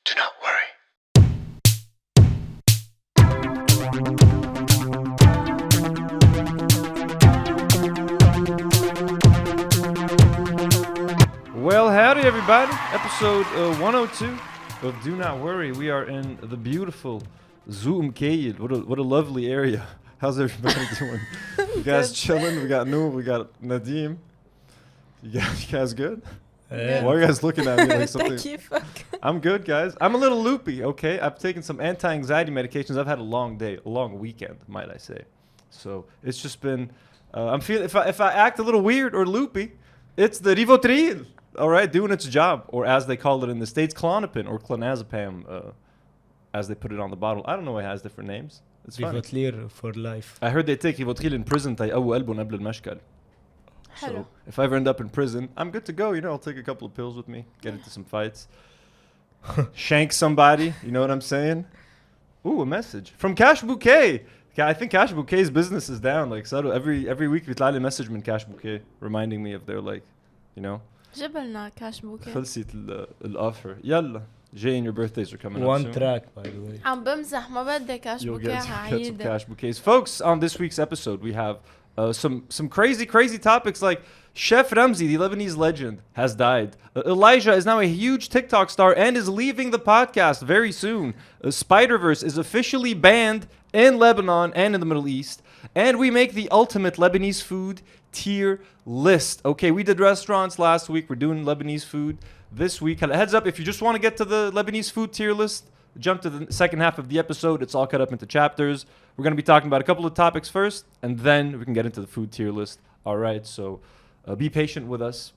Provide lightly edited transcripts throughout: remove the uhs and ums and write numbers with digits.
Do not worry. Well, howdy everybody. Episode 102 of Do Not Worry. We are in the beautiful Zoom Kayid. What a lovely area. How's everybody doing? You guys chilling? We got Noor, we got Nadim. You guys good? Yeah. Why are you guys looking at me like something? تكيفك. I'm good, guys. I'm a little loopy, okay? I've taken some anti-anxiety medications. I've had a long day, a long weekend, might I say. So it's just been, I'm feeling, if I act a little weird or loopy, it's the Rivotril, all right, doing its job. Or as they call it in the States, Clonopin or clonazepam, as they put it on the bottle. I don't know why it has different names. It's fine. Rivotril for life. I heard they take Rivotril in prison. تيقووا قلبهم قبل المشكل. So if I ever end up in prison, I'm good to go. You know, I'll take a couple of pills with me, get into some fights, shank somebody. You know what I'm saying? Ooh, a message from Cash Bouquet. I think Cash Bouquet's business is down. Like, so every week we طلع لي message من Cash Bouquet reminding me of their, like, you know. جبلنا كاش بوكي. خلصت الoffer. يلا. Jay and your birthdays are coming up One soon. track, by the way. عم بمزح ما بدي كاش You'll بوكي get some عيد. Cash Bouquets. Folks, on this week's episode, we have some crazy topics like Chef Ramzi, the Lebanese legend, has died. Elijah is now a huge TikTok star and is leaving the podcast very soon. Spider-Verse is officially banned in Lebanon and in the Middle East. And we make the ultimate Lebanese food tier list. Okay, we did restaurants last week. We're doing Lebanese food this week. Heads up, if you just want to get to the Lebanese food tier list, jump to the second half of the episode. It's all cut up into chapters. We're going to be talking about a couple of topics first, and then we can get into the food tier list. All right, so be patient with us.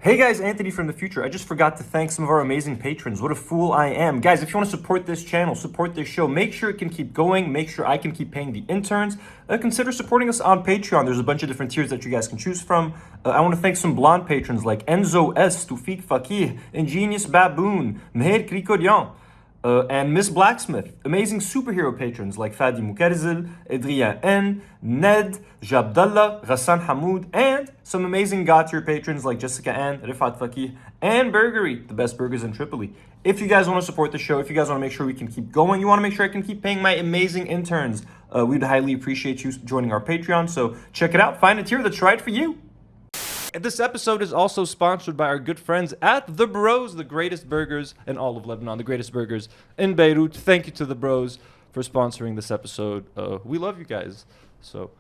Hey guys, Anthony from the future. I just forgot to thank some of our amazing patrons. What a fool I am. Guys, if you want to support this channel, support this show, make sure it can keep going, make sure I can keep paying the interns, consider supporting us on Patreon. There's a bunch of different tiers that you guys can choose from. I want to thank some blonde patrons like Enzo S, Tufik Fakih, Ingenious Baboon, Meher Krikodian, and Miss Blacksmith. Amazing superhero patrons like Fadi Mukerzil, Adrien N, Ned, Jabdallah, Ghassan Hamoud, and some amazing God tier patrons like Jessica Ann, Rifat Fakih, and Burgery, the best burgers in Tripoli. If you guys want to support the show, if you guys want to make sure we can keep going, you want to make sure I can keep paying my amazing interns, we'd highly appreciate you joining our Patreon. So check it out. Find a tier that's right for you. And this episode is also sponsored by our good friends at The Bros, the greatest burgers in all of Lebanon, the greatest burgers in Beirut. Thank you to The Bros for sponsoring this episode. We love you guys. So,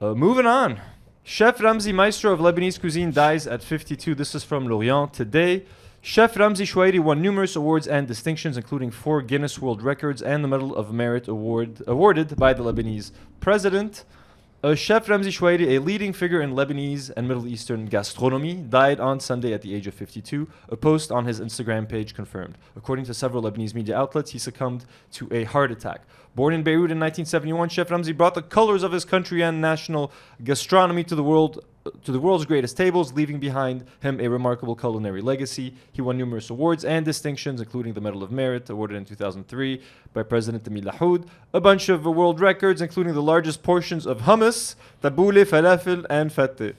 moving on. Chef Ramzi, maestro of Lebanese cuisine, dies at 52. This is from Lorient today. Chef Ramzi Chouairi won numerous awards and distinctions, including 4 Guinness World Records and the Medal of Merit awarded by the Lebanese president. Chef Ramzi Chouairi, a leading figure in Lebanese and Middle Eastern gastronomy, died on Sunday at the age of 52. A post on his Instagram page confirmed. According to several Lebanese media outlets, he succumbed to a heart attack. Born in Beirut in 1971, Chef Ramzi brought the colors of his country and national gastronomy to the world's greatest tables, leaving behind him a remarkable culinary legacy. He won numerous awards and distinctions, including the Medal of Merit, awarded in 2003 by President Emile Lahoud, a bunch of world records, including the largest portions of hummus, tabouleh, falafel, and fatteh.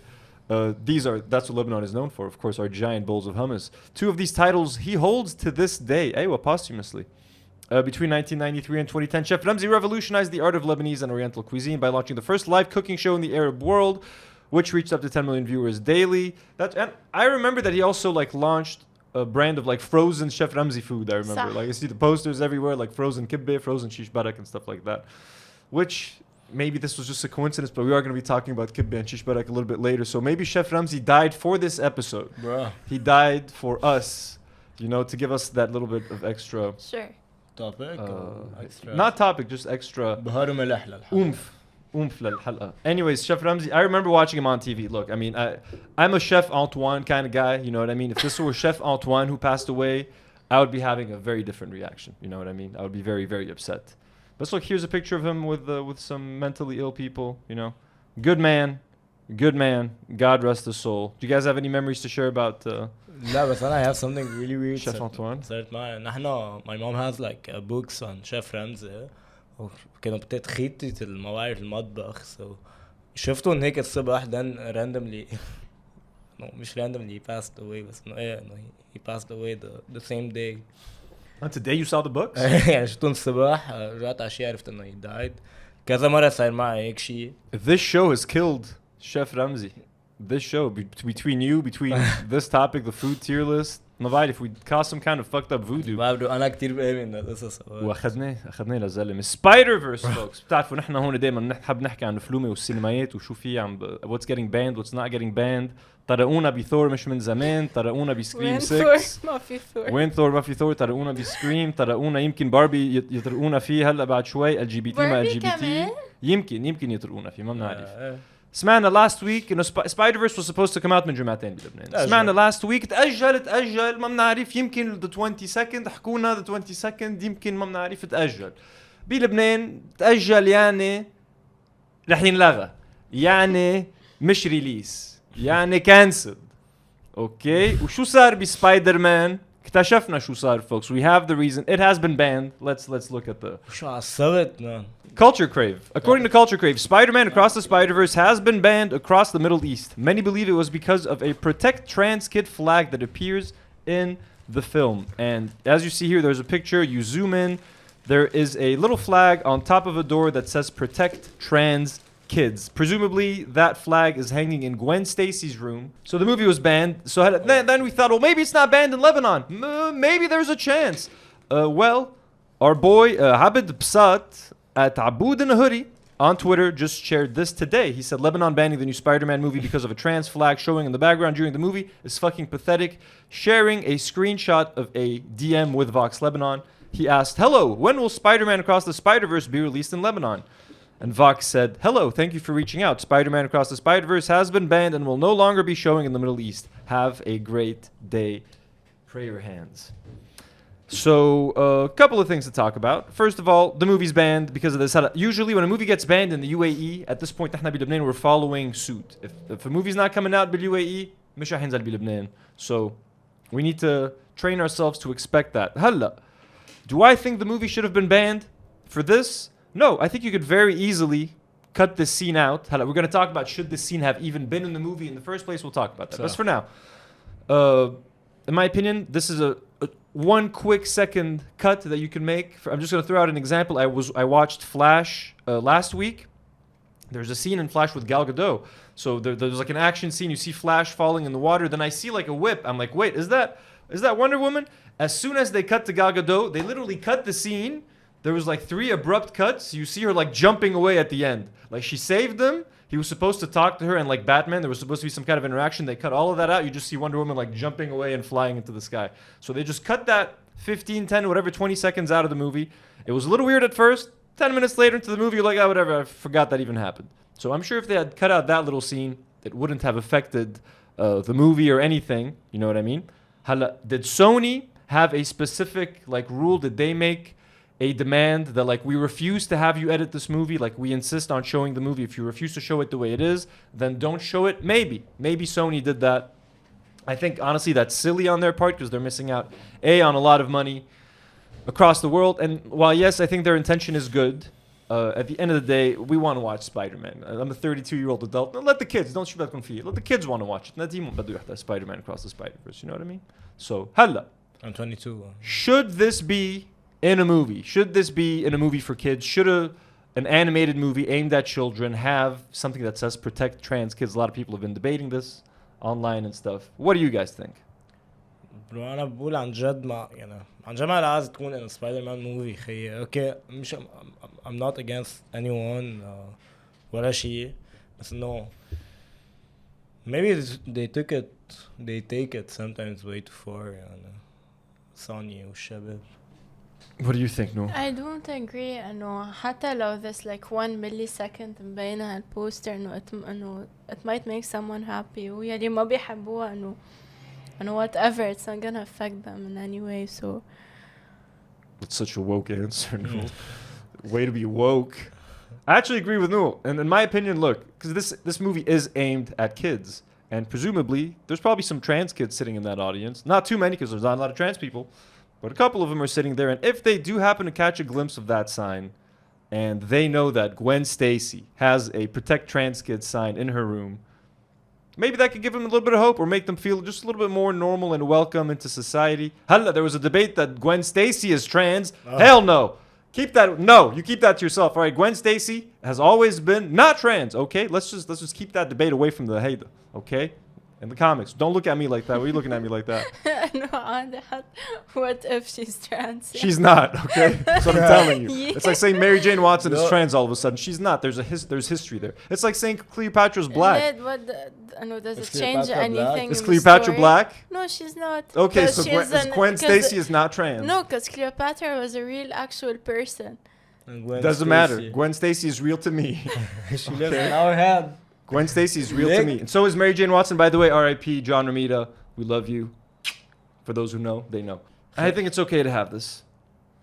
That's what Lebanon is known for, of course, our giant bowls of hummus. 2 of these titles he holds to this day, posthumously. Between 1993 and 2010, Chef Ramzi revolutionized the art of Lebanese and Oriental cuisine by launching the first live cooking show in the Arab world, which reached up to 10 million viewers daily. And I remember that he also launched a brand of frozen Chef Ramzi food. I remember, I see the posters everywhere, frozen kibbeh, frozen shish barak, and stuff like that. Which maybe this was just a coincidence, but we are going to be talking about kibbeh and shish barak a little bit later. So maybe Chef Ramzi died for this episode. Bruh. He died for us, to give us that little bit of extra. Sure. Topic or extra? Not topic, just extra بهار وملح للحلقة. oomph للحلقة. Anyways, Chef Ramzi, I remember watching him on TV. Look, I mean, I'm a Chef Antoine kind of guy, you know what I mean? If this were Chef Antoine who passed away, I would be having a very different reaction, you know what I mean? I would be very, very upset. But look, here's a picture of him with some mentally ill people, Good man. God rest his soul. Do you guys have any memories to share about لا بس I have something really weird. Chef Antoine? صارت معي. My mom has books on Chef Ramzi. وكانوا بتتخيطي المواعير في المطبخ. So شفتهم هيك الصبح then randomly no مش randomly he passed away بس انه he passed away the same day. Today you saw the books? يعني شفتهم الصباح رجعت عشية عرفت انه he died كذا مرة صار معي هيك شيء. This show has killed Chef Ramzi. This show, between you, between this topic, the food tier list, ما بعرف, we caused some kind of fucked up voodoo. بعرف أنا كتير بآمن القصص. واخذناه للزلمه. سبايدر فيرس folks. بتعرفوا نحن هون دائما بنحب نحكي عن الفلومه والسينمايات وشو في عم what's getting banned, what's not getting banned. طرقونا بثور مش من زمان، طرقونا بسكريم وين 6. ثور؟ ما في ثور. وين ثور؟ ما في ثور. طرقونا بسكريم، طرقونا يمكن باربي يطرقونا فيه هلا بعد شوي. ال جي بي تي ما ال جي بي تي يمكن يطرقونا فيه، ما بنعرف. سمعنا last week انه سبايدر فيرس was supposed to come out من جمعتين بلبنان. سمعنا last week تأجل ما بنعرف، يمكن the 22nd حكونا the 22nd، يمكن ما بنعرف تأجل. بلبنان تأجل يعني رح ينلغى، يعني مش ريليس، يعني كانسل. اوكي وشو صار بسبايدر مان؟ اكتشفنا شو صار folks. We have the reason. It has been banned. Let's look at the شو عصبت man. Culture Crave. According to Culture Crave, Spider-Man Across the Spider-Verse has been banned across the Middle East. Many believe it was because of a Protect Trans Kid flag that appears in the film. And as you see here, there's a picture. You zoom in. There is a little flag on top of a door that says Protect Trans Kids. Presumably, that flag is hanging in Gwen Stacy's room. So the movie was banned. So then we thought, well, maybe it's not banned in Lebanon. Maybe there's a chance. Well, our boy Habib Psat at Aboud in a hoodie on Twitter just shared this today. He said Lebanon banning the new Spider-Man movie because of a trans flag showing in the background during the movie is fucking pathetic. Sharing a screenshot of a DM with Vox Lebanon. He asked, hello, when will Spider-Man Across the Spider-Verse be released in Lebanon? And Vox said, hello, thank you for reaching out. Spider-Man Across the Spider-Verse has been banned and will no longer be showing in the Middle East. Have a great day. Pray your hands. So, a couple of things to talk about. First of all, the movie's banned because of this. Usually, when a movie gets banned in the UAE, at this point, we're following suit. If a movie's not coming out in the UAE, مش رح ينزل بلبنان. So, we need to train ourselves to expect that. هلا, do I think the movie should have been banned for this? No, I think you could very easily cut this scene out. We're going to talk about should this scene have even been in the movie in the first place. We'll talk about that. But for now, in my opinion, this is a one quick second cut that you can make. I'm just going to throw out an example. I watched Flash last week. There's a scene in Flash with Gal Gadot. So there's like an action scene. You see Flash falling in the water. Then I see like a whip. I'm like, wait, is that Wonder Woman? As soon as they cut to Gal Gadot, they literally cut the scene. There was like 3 abrupt cuts. You see her like jumping away at the end. Like she saved them. He was supposed to talk to her, and like Batman, there was supposed to be some kind of interaction. They cut all of that out. You just see Wonder Woman like jumping away and flying into the sky. So they just cut that 15, 10, whatever, 20 seconds out of the movie. It was a little weird at first. 10 minutes later into the movie, you're like, oh, whatever, I forgot that even happened. So I'm sure if they had cut out that little scene, it wouldn't have affected the movie or anything. You know what I mean? Did Sony have a specific like rule? Did they make a demand that like we refuse to have you edit this movie, like we insist on showing the movie? If you refuse to show it the way it is, then don't show it? Maybe Sony did that. I think honestly that's silly on their part because they're missing out on a lot of money across the world. And while yes, I think their intention is good, at the end of the day, we want to watch Spider-Man. I'm a 32-year-old adult. Let the kids, don't shoot that confused. Let the kids want to watch it. Spider-Man Across the Spider-Verse, you know what I mean? So, هلا. I'm 22. Should this be in a movie? Should this be in a movie for kids? Should an animated movie aimed at children have something that says protect trans kids? A lot of people have been debating this online and stuff. What do you guys think? برو انا بقول عن جد ما يعني عن جد ما لازم تكون ان سبايدر مان موفي خيي اوكي مش I'm not against anyone ولا شيء بس انه maybe they take it sometimes way too far يعني Sony والشباب. What do you think, No? I don't agree انه حتى لو this like 1 millisecond مبينة هالبوستر انه it might make someone happy ويلي ما بيحبوها انه whatever, it's not gonna affect them in any way. So that's such a woke answer. No. Way to be woke. I actually agree with Noel. And in my opinion, look, because this movie is aimed at kids, and presumably there's probably some trans kids sitting in that audience. Not too many, because there's not a lot of trans people, but a couple of them are sitting there. And if they do happen to catch a glimpse of that sign, and they know that Gwen Stacy has a protect trans kids sign in her room, maybe that could give them a little bit of hope or make them feel just a little bit more normal and welcome into society. Halla, there was a debate that Gwen Stacy is trans. Hell no. Keep that. No, you keep that to yourself. All right, Gwen Stacy has always been not trans. Okay, let's just keep that debate away from the Hayda. Okay, in the comics. Don't look at me like that. Why are you looking at me like that? No, عادي what if she's trans? She's not. Okay, that's what I'm telling you. Yeah. It's like saying Mary Jane Watson is No. trans all of a sudden. She's not. There's history there. It's like saying Cleopatra's black. Does it Is change Cleopatra black? anything? Is in the Cleopatra story? black? No, she's not. Okay, 'Cause so she's Gwen Stacy is not trans. No, because Cleopatra was a real actual person. And Gwen Doesn't matter. Stacy. Gwen Stacy is real to me. She lives in our head. Gwen Stacy is real to Nick? me. And so is Mary Jane Watson, by the way. R.I.P. John Romita. We love you. For those who know, they know. I think it's okay to have this.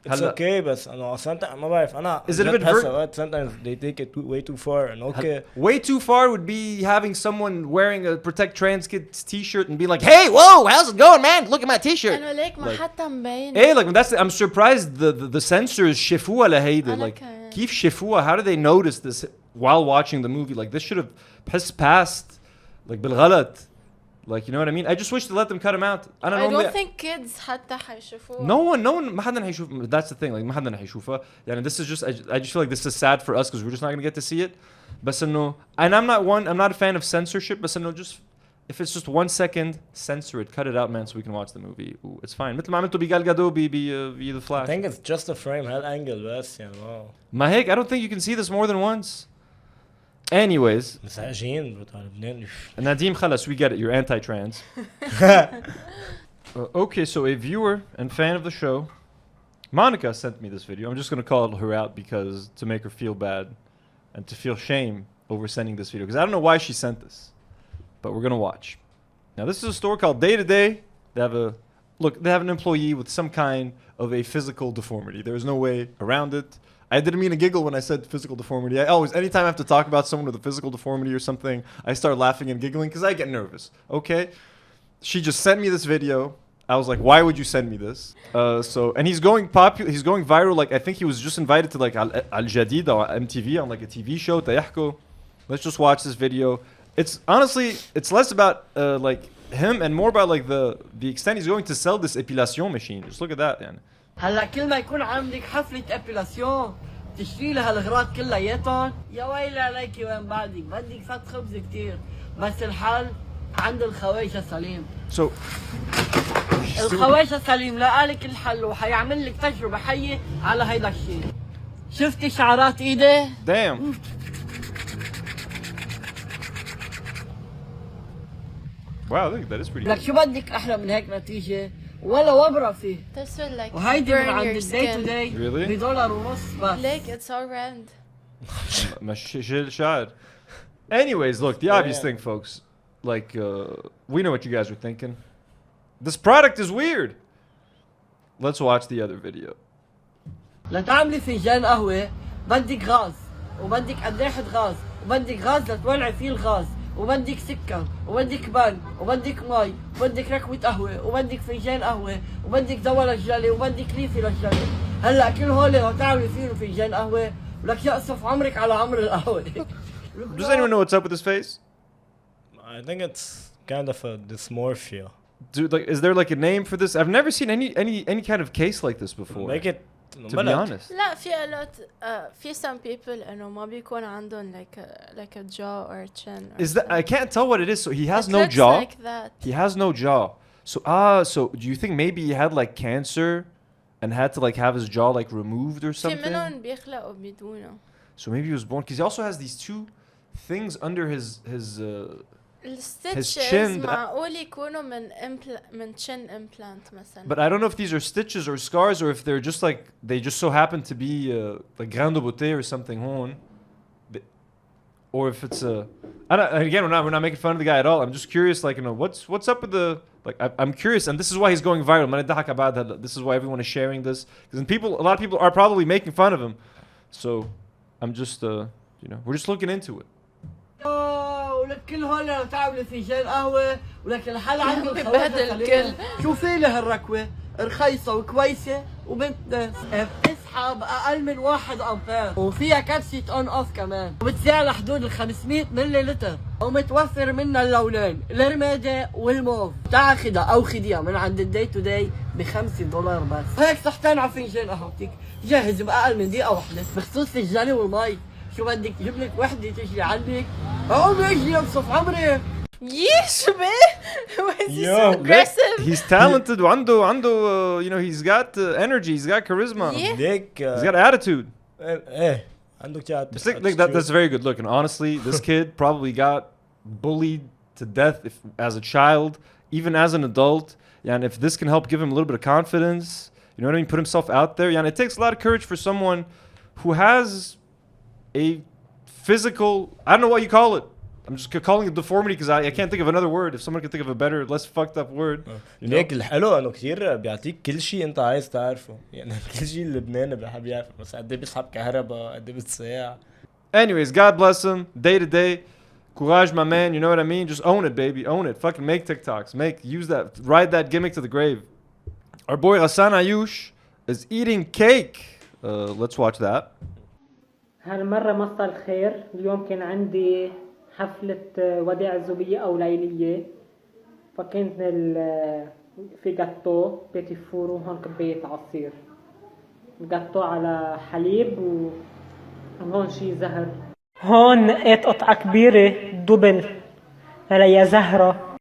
It's هلا. okay بس انه sometimes ما بعرف انا Is it a جد bit بحس اوقات sometimes they take it way too far and okay. Way too far would be having someone wearing a Protect Trans Kids t-shirt and be like, hey, whoa, how's it going, man? Look at my t-shirt. أنا ليك ما Like- حتى مبين. Hey, like that's. I'm surprised the censors شافوها لهيدا. أنا Like, كمان. كيف شافوها? How did they notice this while watching the movie? Like, this should have passed, like بالغلط. Like, you know what I mean? I just wish to let them cut him out. I I don't don't think kids حتى حيشوفوها. No one ما حدا حيشوف. That's the thing. Like, ما حدا حيشوفها. يعني this is just. I just feel like this is sad for us because we're just not gonna get to see it. بس إنه, and I'm not a fan of censorship. بس إنه just. If it's just 1 second, censor it, cut it out, man, so we can watch the movie. Ooh, it's fine. مثل ما عملتوا بقال قادو The I Flash. think it's just a frame هالانجل بس يعني واو ما هيك, I don't think you can see this more than once. Anyways, مزعجين بتاع لبنان. Nadim Khalas, we get it. You're anti-trans. Okay, so a viewer and fan of the show, Monica, sent me this video. I'm just gonna call her out because to make her feel bad and to feel shame over sending this video because I don't know why she sent this, but we're gonna watch. Now, this is a store called Day to Day. They have an employee with some kind of a physical deformity. There is no way around it. I didn't mean to giggle when I said physical deformity. Anytime I have to talk about someone with a physical deformity or something, I start laughing and giggling because I get nervous. Okay? She just sent me this video. I was like, why would you send me this? And he's going viral. Like, I think he was just invited to like Al Jadid or MTV on like a TV show. تيحكوا. Let's just watch this video. It's honestly, it's less about like him and more about like the extent he's going to sell this epilation machine. Just look at that, man. هلا كل ما يكون عندك حفلة ابيلاسيون تشتري لها الغراض كلياتهم يا ويلي عليكي وين بعدك بدك فت خبز كتير بس الحل عند الخواجة سليم So الخواجة سليم لقالك الحل وحيعمل لك تجربة حية على هيدا الشيء شفتي شعرات ايدي؟ damn. Wow, look, that is pretty لك good. شو بدك احلى من هيك نتيجة ولا وبرة فيه This will like وهيدي من burn عند your الدي تو skin. داي Really? بدولار ونص بس Like it's all round. Anyways, look, the obvious thing, folks. Like, we know what you guys are thinking. This product is weird. Let's watch the other video. لتعملي فنجان قهوة بدك غاز وبدك قداحة غاز وبدك غاز لتولعي فيه الغاز وبدك سكر وبدك بن وبدك مي وبدك ركوة قهوة وبدك فنجان قهوة وبدك دواء للجلي وبدك ليفي للجلي هلا كل هول لو تعملي فيهم فنجان قهوة ولك يقصف عمرك على عمر القهوة Does anyone know what's up with his face? I think it's kind of a dysmorphia. Dude, like, is there like a name for this? I've never seen any kind of case like this before. Make it to be honest. لا في a lot في some people إنه ما بيكون عندهم like a jaw or a chin. Or Is that I can't tell what it is. So he has It no looks jaw. like that. He has no jaw. So so do you think maybe he had like cancer and had to like have his jaw like removed or في something? منهم بيخلقوا بدونه. So maybe he was born because he also has these two things under his الستitches chin, but معقول يكونوا من chin implant مثلا. but I don't know if these are stitches or scars or if they're just like they just so happen to be like grande beauté or something hon. Or if it's again we're not making fun of the guy at all. I'm just curious, like, you know, what's up with the like I'm curious, and this is why he's going viral. This is why everyone is sharing this because a lot of people are probably making fun of him. So I'm just you know, we're just looking into it. ولك كل هول لو تعملي فنجان قهوة ولك الحل عند ببهدل الخواجة الكل. شوفي لها الركوة رخيصة وكويسة وبنت ناس بتصحى بتسحب اقل من 1 امبير، وفيها كبسة اون اوف كمان، وبتسعر حدود ال 500 ملي لتر، ومتوفر منها اللونين الرمادي والموف. تاخدها او خديها من عند الدي تو دي $5 بس. هيك صحتين على فنجان قهوتك جاهز باقل من دقيقة واحدة. بخصوص الجلي والمي، شو بدك جيب لك وحدة تجي عندك؟ قومي اجي انصف عمري. Yeesh, man. Why is he so aggressive? He's talented. عنده you know, he's got energy. He's got charisma. Yeah. ليك He's got attitude. ايه عنده كتير It's like that's very good look. And honestly, this kid probably got bullied to death as a child, even as an adult. And if this can help give him a little bit of confidence, you know what I mean? Put himself out there. And it takes a lot of courage for someone who has a physical, I don't know what you call it. I'm just calling it deformity because I can't think of another word. If someone can think of a better, less fucked up word. You know? ليك الحلو انه كثير بيعطيك كل شيء انت عايز تعرفه، يعني كل شيء اللبناني بحب يعرفه، بس قد ايه بيسحب كهرباء، قد ايه بتساع. Anyways, God bless him. Day to day. Courage, my man. You know what I mean? Just own it, baby. Own it. Fucking make TikToks. Use that. Ride that gimmick to the grave. Our boy Ghassan Ayush is eating cake. Let's watch that. هالمرة مساء الخير. اليوم كان عندي حفلة وداع الزوبية أو ليلية، فكنت في جاتو بيتي فور وهون كباية عصير. الجاتو على حليب وهون شي زهر. هون نقيت قطعة كبيرة دبل عليها زهرة.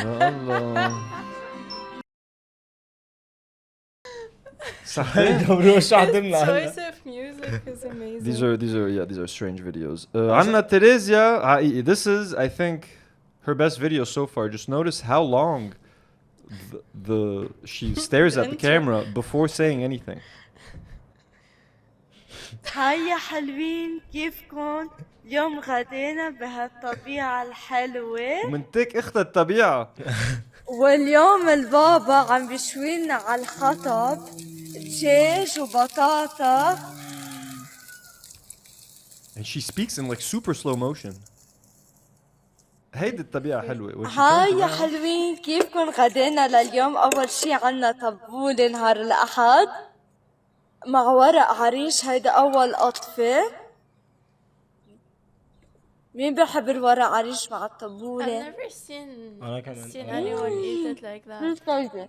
Allah. Choice of music is amazing. These are strange videos. Anna Theresia, this is, I think, her best video so far. Just notice how long she stares at the camera before saying anything. هاي يا حلوين، كيفكن؟ اليوم غدينا بهالطبيعة الحلوة، ومنتك اخت الطبيعة. واليوم البابا عم بيشويلنا على الحطب دجاج وبطاطا. And she speaks in like super slow motion. هيدي الطبيعة حلوة. هاي يا حلوين، كيفكن؟ غدينا لليوم أول شي عنا طبولة نهار الأحد مع ورق عريش، هيدا أول قطفة. مين بحب الورق عريش مع I've الطبولة؟ never seen أنا كمان. anyone eat it like that.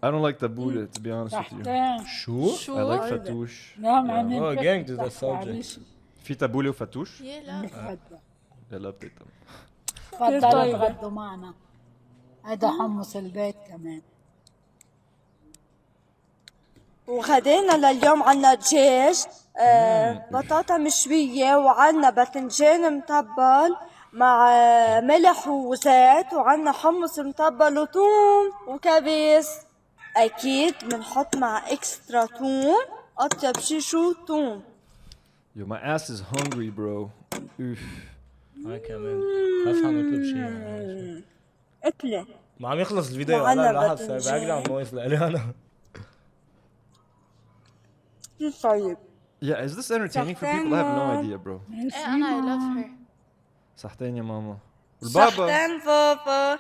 I don't like tabbouleh, to be honest with you. شو؟ I like fatouche. Oh, getting to the subject. في tabbouleh وفتوش؟ Yeah, لا. يلا بتيتم. تفضلوا تغدوا معنا. هذا حمص البيت كمان. وغدينا لليوم عنا دجاج، بطاطا مشوية، وعنا باذنجان مطبل مع ملح وزيت، وعنا حمص مطبل وثوم وكبس. أكيد بنحط مع إكسترا ثوم، أطيب شي شو ثوم. Yo, my ass is hungry, bro. Oof. أنا كمان. بس حنطلب شيء. قتلة. ما عم يخلص الفيديو وعنا أنا لاحظ باذنجان. صار باك جراوند نويز لإلي أنا. طيب. Yeah, is this entertaining for people? I have no idea, bro. And I love her. صحتين يا ماما. والبابا. صحتين بابا.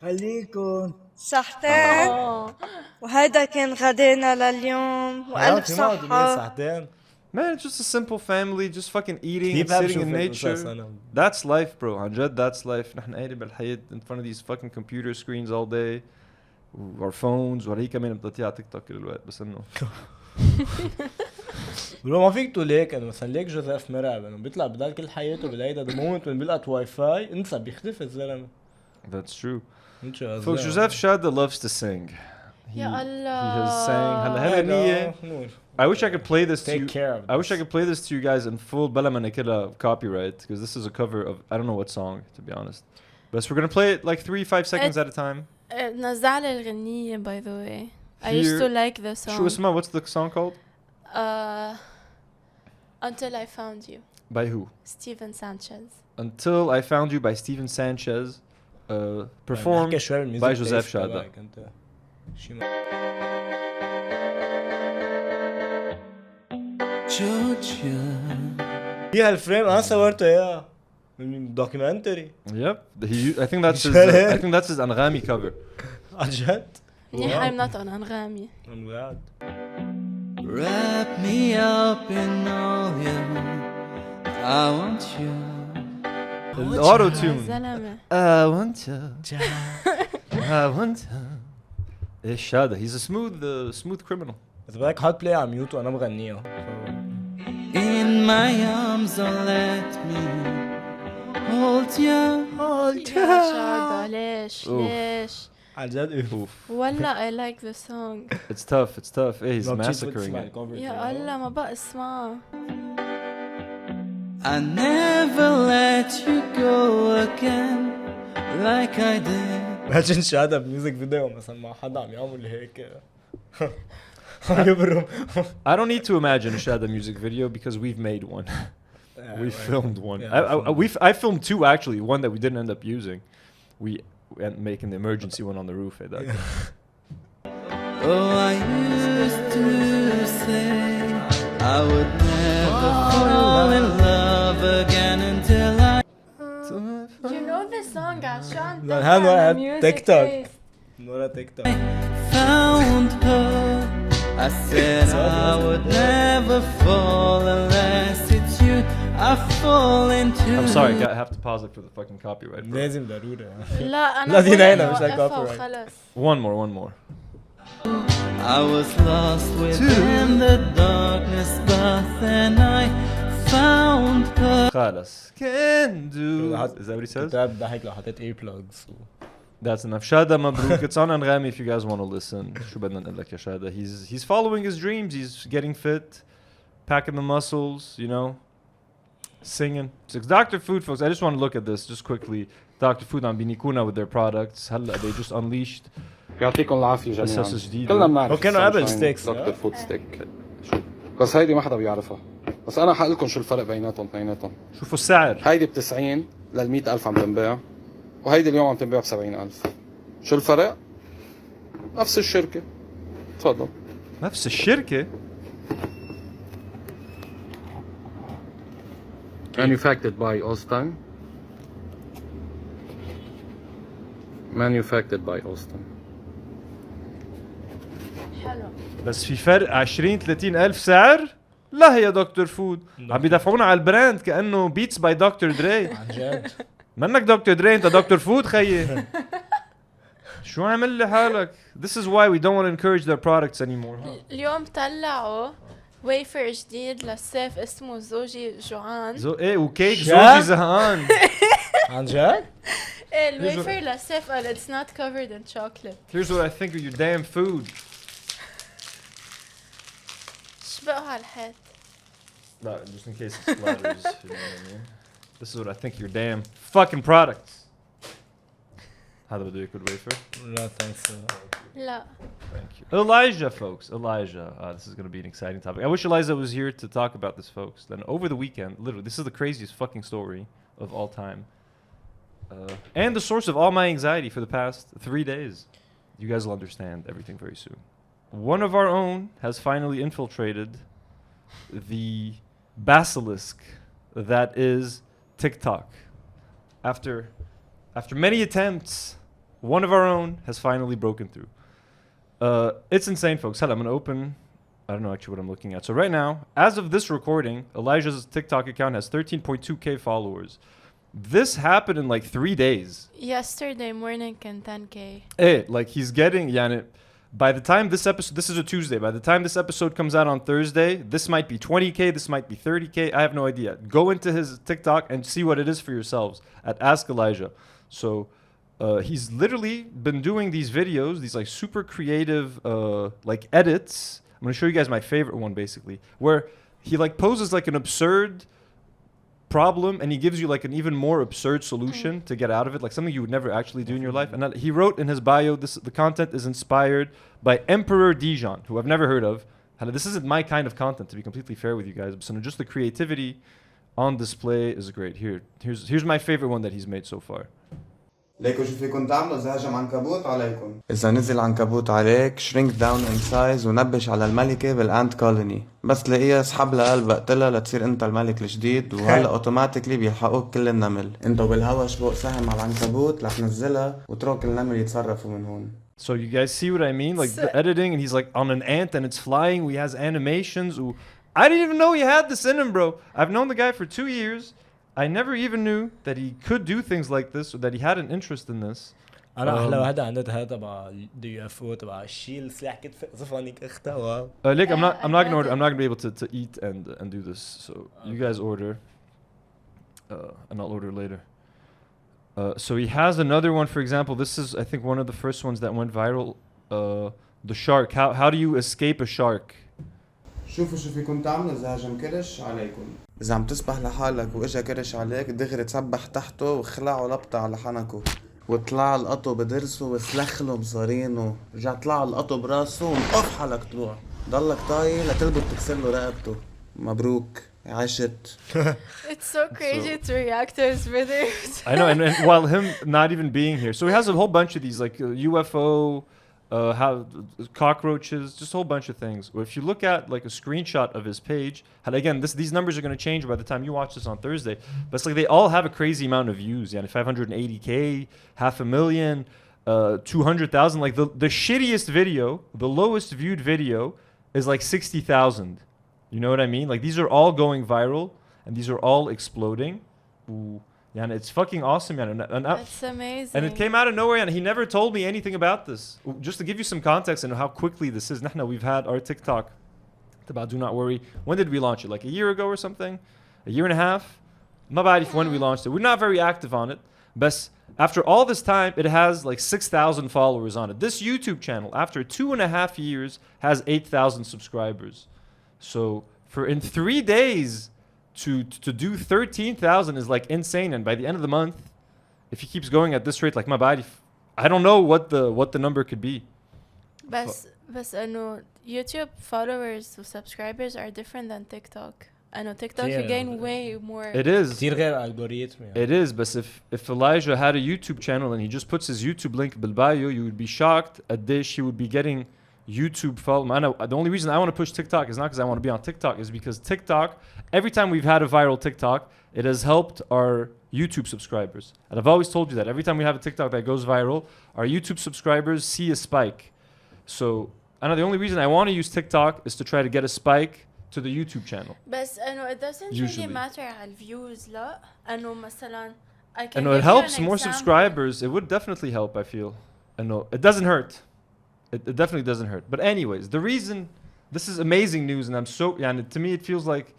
خليكن. صحتين. وهيدا كان غدانا لليوم، وألف صحة. صحتين. Man, it's just a simple family, just fucking eating كيف and عم sitting in شوف nature. أنا؟ That's life, bro. عن جد that's life. نحن قاعدين بالحياة in front of these fucking computer screens all day. Our phones. وهي كمان بتطيع تيك توك كل الوقت بس إنه. ولو ما فيك تقول هيك انه مثلا ليك جوزيف مرعب انه بيطلع بدال كل حياته بالهيدا ذا مومنت when بيلقط واي فاي انسى بيختفي الزلمه. That's true. انت Folks, Joseph Chada loves to sing. يا He الله. has sang. هلا هلا نية. I wish I could play this to Take you. care of I wish I could play this to you guys in full بلا ما نكلها copyright because this is a cover of I don't know what song to be honest. But we're gonna play it like 3-5 seconds at a time. نزع لي الغنية by the way. I used to like the song. شو اسمها? What's the song called? Until I Found You. By who? Steven Sanchez. Until I Found You by Steven Sanchez. Performed by Joseph Chada. فيها الفريم انا صورته اياه من دوكيومنتري. Yep. I think that's his. I think that's his Anghami cover. عن جد؟ منيح هاي مناطق أنغامي. I'm glad. Wrap me up in all you. I want you. الأوتو تيون. زلمة. I want you. I want you. إيش شادة. He's a smooth criminal. بس بدك حط بلاي على ميوت وأنا بغنيها. In my arms, don't let me hold you. يا شادة ليش عن جد Oof. ولا I like the song. It's tough. Hey, he's massacring it. يا الله ما بقى اسمعها. I never let you go again like I did. imagine شهادة بميوزك فيديو مثلا مع حدا عم يعمل هيك. عم يبرم. I don't need to imagine a Chada music video because we've made one. We filmed one. Yeah, I filmed two actually. One that we didn't end up using. We went making the emergency one on the roof. Oh, I used to say I would never fall in love again until I. You know this song Ghassan? هان واحد تيك توك. نورا تيك توك. Found her. I said I would never fall unless it's you. I fall into. I'm sorry, I have to pause it for the fucking copyright. bro. لازم ضروري. لا أنا لا، دي بقول ناينة، إنه مش like وقفها copyright. وخلص. One more. I was lost within the darkness, but then I found her. خلاص. Can do. Is that what he says? كنت قاعد بضحك لو حطيت earplugs. That's enough. Shada Mabruk. It's on Anghami if you guys want to listen. شو بدنا نقول لك يا Shada. He's following his dreams. He's getting fit, packing the muscles, you know, singing. So Dr. Food, folks, I just want to look at this just quickly. Dr. Food عم بينيكونا with their products. هلا they just unleashed يعطيكم العافية جميعا. قصص جديدة. كلنا بنعرف وكانوا قبل ستيكس. دكتور فود ستيك. بس هيدي ما حدا بيعرفها. بس أنا حقول لكم شو الفرق بيناتهم. شوفوا السعر. هيدي ب90 لل100,000 عم تنباع، وهيدي اليوم عم تنباع ب70,000. شو الفرق؟ نفس الشركة. تفضل. نفس الشركة. Manufactured by Austin. Manufactured by Austin. حلو. بس في فرق 20-30 ألف سعر؟ لا يا دكتور فود. عم بيدفعونا على البراند كأنه بيتس باي دكتور دري. عن جد. منك دكتور دري انت دكتور فود خيي. شو عامل لي حالك؟ This is why we don't want to encourage their products anymore. اليوم طلعوا ويفر جديد للصيف اسمه زوجي جوعان. ايه وكيك زوجي زهقان. عن جد؟ ايه الويفر للصيف قال it's not covered in chocolate. Here's what I think of your damn food. شبقوا هالحيط. لا, just in case it splatters. You know what I mean? This is what I think of your damn fucking products. هذا بده ياكل wafer. لا thanks. لا. Thank you. Elijah, folks. Elijah. This is going to be an exciting topic. I wish Eliza was here to talk about this, folks. Then over the weekend, literally, this is the craziest fucking story of all time. And the source of all my anxiety for the past 3 days. You guys will understand everything very soon. One of our own has finally infiltrated the basilisk that is TikTok. After many attempts, one of our own has finally broken through. It's insane, folks. Hold on, I'm going to open... I don't know actually what I'm looking at. So right now, as of this recording, Elijah's TikTok account has 13.2k followers. This happened in like 3 days. Yesterday morning كان 10k. Hey, like he's getting... يعني, by the time this episode... This is a Tuesday. By the time this episode comes out on Thursday, this might be 20k, this might be 30k. I have no idea. Go into his TikTok and see what it is for yourselves at Ask Elijah. So... he's literally been doing these videos, these like super creative like edits. I'm gonna show you guys my favorite one basically, where he like poses like an absurd problem and he gives you like an even more absurd solution to get out of it, like something you would never actually do in your life. And he wrote in his bio, the content is inspired by Emperor Dijon, who I've never heard of. This isn't my kind of content, to be completely fair with you guys, but just the creativity on display is great. Here's my favorite one that he's made so far. ليكو شو فيكن تعملوا إذا هجم عنكبوت عليكم. إذا نزل عنكبوت عليك shrink down in size ونبش على الملكة بالأنت كولوني. بس تلاقيها اسحب لها قلب اقتلها لتصير أنت الملك الجديد وهلا أوتوماتيكلي بيلحقوك كل النمل. أنت بالهوا شبوق سهم على العنكبوت رح تنزلها وترك النمل يتصرفوا من هون. So you guys see what I mean? Like the editing, and he's like on an ant and it's flying. He has animations. Ooh. I didn't even know he had this in him, bro. I've known the guy for 2 years. I never even knew that he could do things like this or that he had an interest in this. انا احلى واحدة عندها هذا تبع الدي اف او تبع شيل سلاح كتف زفانك اختها واو. Look, I'm not gonna order. I'm not gonna be able to eat and do this. So you guys order, and I'll order later. So he has another one. For example, this is I think one of the first ones that went viral. The shark. How do you escape a shark? شوفوا شو فيكم تعملوا إذا هجم كرش عليكم. إذا عم تسبح لحالك وإجا كرش عليك دغري تسبح تحته وخلعوا لبطة على حنكه وطلع القطو بدرسه وسلخله مصارينه رجع طلع القطو براسه ومقف حالك تروح ضلك طايل لتلبط تكسر له رقبته. مبروك عشت. It's so crazy to react to his videos. I know, and while him not even being here, so he has a whole bunch of these like UFO, how cockroaches, just a whole bunch of things. If you look at like a screenshot of his page, and again, these numbers are going to change by the time you watch this on Thursday, but it's like they all have a crazy amount of views. Yeah, 580K, 500,000, 200,000. Like the shittiest video, the lowest viewed video is like 60,000. You know what I mean? Like these are all going viral and these are all exploding. Ooh. Yeah, and it's fucking awesome, man. It's amazing. And it came out of nowhere, and he never told me anything about this. Just to give you some context and how quickly this is. Nahna, we've had our TikTok about Do Not Worry. When did we launch it? Like a year ago or something? A year and a half? ما بعرف when we launched it. We're not very active on it. But after all this time, it has like 6,000 followers on it. This YouTube channel, after 2.5 years, has 8,000 subscribers. So in 3 days, to do 13,000 is like insane, and by the end of the month, if he keeps going at this rate, like my body, I don't know what the number could be. بس إنه YouTube followers or subscribers are different than TikTok. I know TikTok you gain way more. It is. كتير غير algorithm يعني. It is, but if Elijah had a YouTube channel and he just puts his YouTube link بالبايو, you would be shocked at this. He would be getting YouTube follow. The only reason I want to push TikTok is not because I want to be on TikTok, is because TikTok, every time we've had a viral TikTok, it has helped our YouTube subscribers. And I've always told you that every time we have a TikTok that goes viral, our YouTube subscribers see a spike. So I know the only reason I want to use TikTok is to try to get a spike to the YouTube channel. بس إنه it doesn't Usually. really matter على views لا إنه مثلا I can And give it you helps an more example. subscribers. It would definitely help, I feel. I know it doesn't hurt. It definitely doesn't hurt. But anyways, the reason this is amazing news, and I'm so and to me it feels like,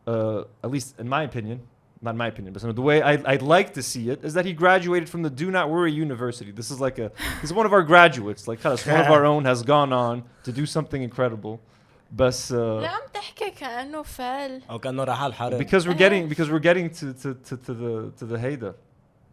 at least in my opinion, not my opinion, but the way I'd like to see it is that he graduated from the Do Not Worry University. This is like this is one of our graduates. Like one of our own has gone on to do something incredible. بس لا عم تحكي كأنه فال. أو كأنه راح على الحرب. Because we're getting to the Haida.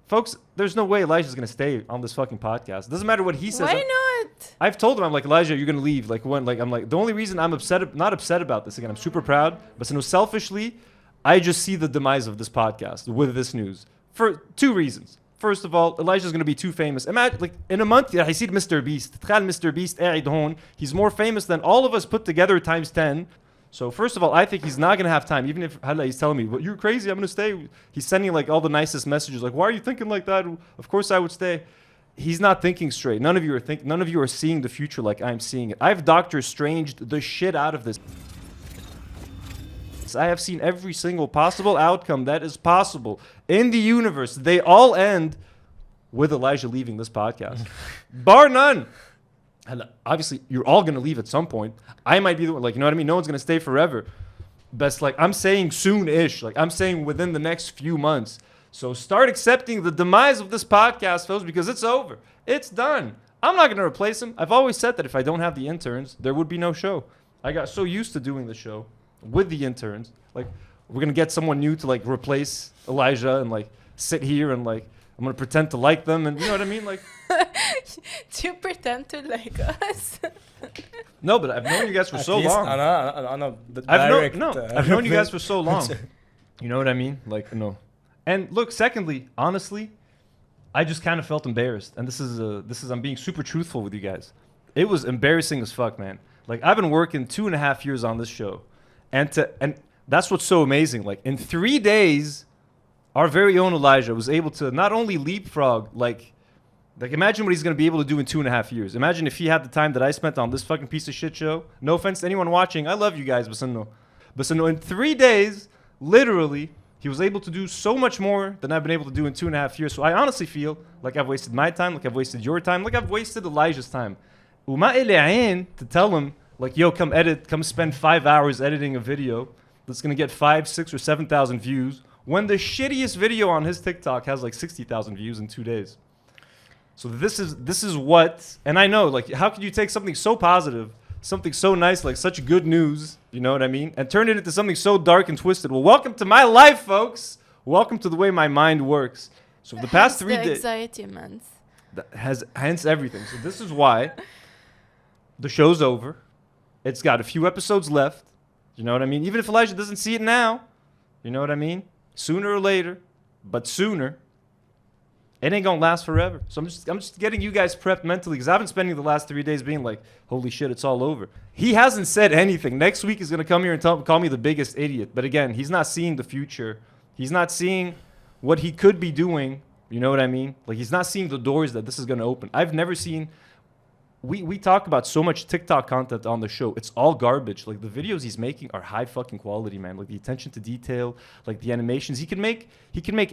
Folks, there's no way Elijah's going to stay on this fucking podcast. It doesn't matter what he says. Why not? I've told him, I'm like, Elijah, you're going to leave. Like, when? Like, I'm like, the only reason I'm not upset about this, again, I'm super proud, but selfishly, I just see the demise of this podcast with this news. For 2 reasons. First of all, Elijah's going to be too famous. Imagine, like, in a month, he's Mr. Beast. تخيل Mr. Beast قاعد هون. He's more famous than all of us put together times 10. So first of all, I think he's not going to have time. Even if he's telling me, well, you're crazy, I'm going to stay. He's sending like all the nicest messages. Like, why are you thinking like that? Of course I would stay. He's not thinking straight. None of you are seeing the future like I'm seeing it. I've Doctor Stranged the shit out of this. I have seen every single possible outcome that is possible in the universe. They all end with Elijah leaving this podcast. Bar none. And obviously, you're all going to leave at some point. I might be the one, like, you know what I mean? No one's going to stay forever. But like, I'm saying soon-ish. Like, I'm saying within the next few months. So start accepting the demise of this podcast, folks, because it's over. It's done. I'm not going to replace him. I've always said that if I don't have the interns, there would be no show. I got so used to doing the show with the interns. Like, we're going to get someone new to, like, replace Elijah and, like, sit here and, like, I'm going to pretend to like them. And you know what I mean? Like... Do you pretend to like us? No, but I've known you guys for so long. I've known you guys for so long. You know what I mean? Like, no. And look, secondly, honestly, I just kind of felt embarrassed. And this is I'm being super truthful with you guys. It was embarrassing as fuck, man. Like, I've been working 2.5 years on this show. And that's what's so amazing. Like, in 3 days, our very own Elijah was able to not only leapfrog, like, Like, imagine what he's going to be able to do in 2.5 years. Imagine if he had the time that I spent on this fucking piece of shit show. No offense to anyone watching. I love you guys, but no. But no, in 3 days, literally, he was able to do so much more than I've been able to do in 2.5 years. So I honestly feel like I've wasted my time, like I've wasted your time, like I've wasted Elijah's time. وما إلي عين to tell him, like, yo, come edit, come spend 5 hours editing a video that's going to get 5, 6, or 7,000 views when the shittiest video on his TikTok has like 60,000 views in 2 days. So this is what, and I know, like, how could you take something so positive, something so nice, like such good news, you know what I mean, and turn it into something so dark and twisted? Well, welcome to my life, folks. Welcome to the way my mind works. So for the past 3 days, anxiety month. That has hence everything. So this is why the show's over. It's got a few episodes left. You know what I mean? Even if Elijah doesn't see it now, you know what I mean? Sooner or later, but sooner. It ain't gonna last forever. So I'm just getting you guys prepped mentally, because I've been spending the last 3 days being like, holy shit, it's all over. He hasn't said anything. Next week he's gonna come here and call me the biggest idiot. But again, he's not seeing the future. He's not seeing what he could be doing. You know what I mean? Like, he's not seeing the doors that this is gonna open. I've never seen. We talk about so much TikTok content on the show. It's all garbage. Like, the videos he's making are high fucking quality, man. Like, the attention to detail, like the animations. He can make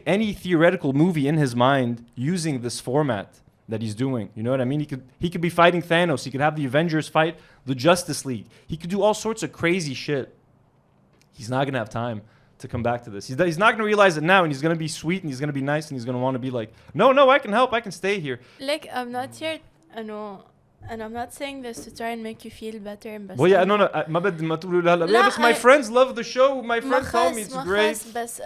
any theoretical movie in his mind using this format that he's doing. You know what I mean? He could be fighting Thanos. He could have the Avengers fight the Justice League. He could do all sorts of crazy shit. He's not gonna have time to come back to this. He's not gonna realize it now, and he's gonna be sweet, and he's gonna be nice, and he's gonna want to be like, no, I can help. I can stay here. Like, I'm not here, and I'm not saying this to try and make you feel better. Well, yeah, no, ما بدي ما تقولوا لا لا. Yeah, but my friends love the show. My friends tell me it's great. بس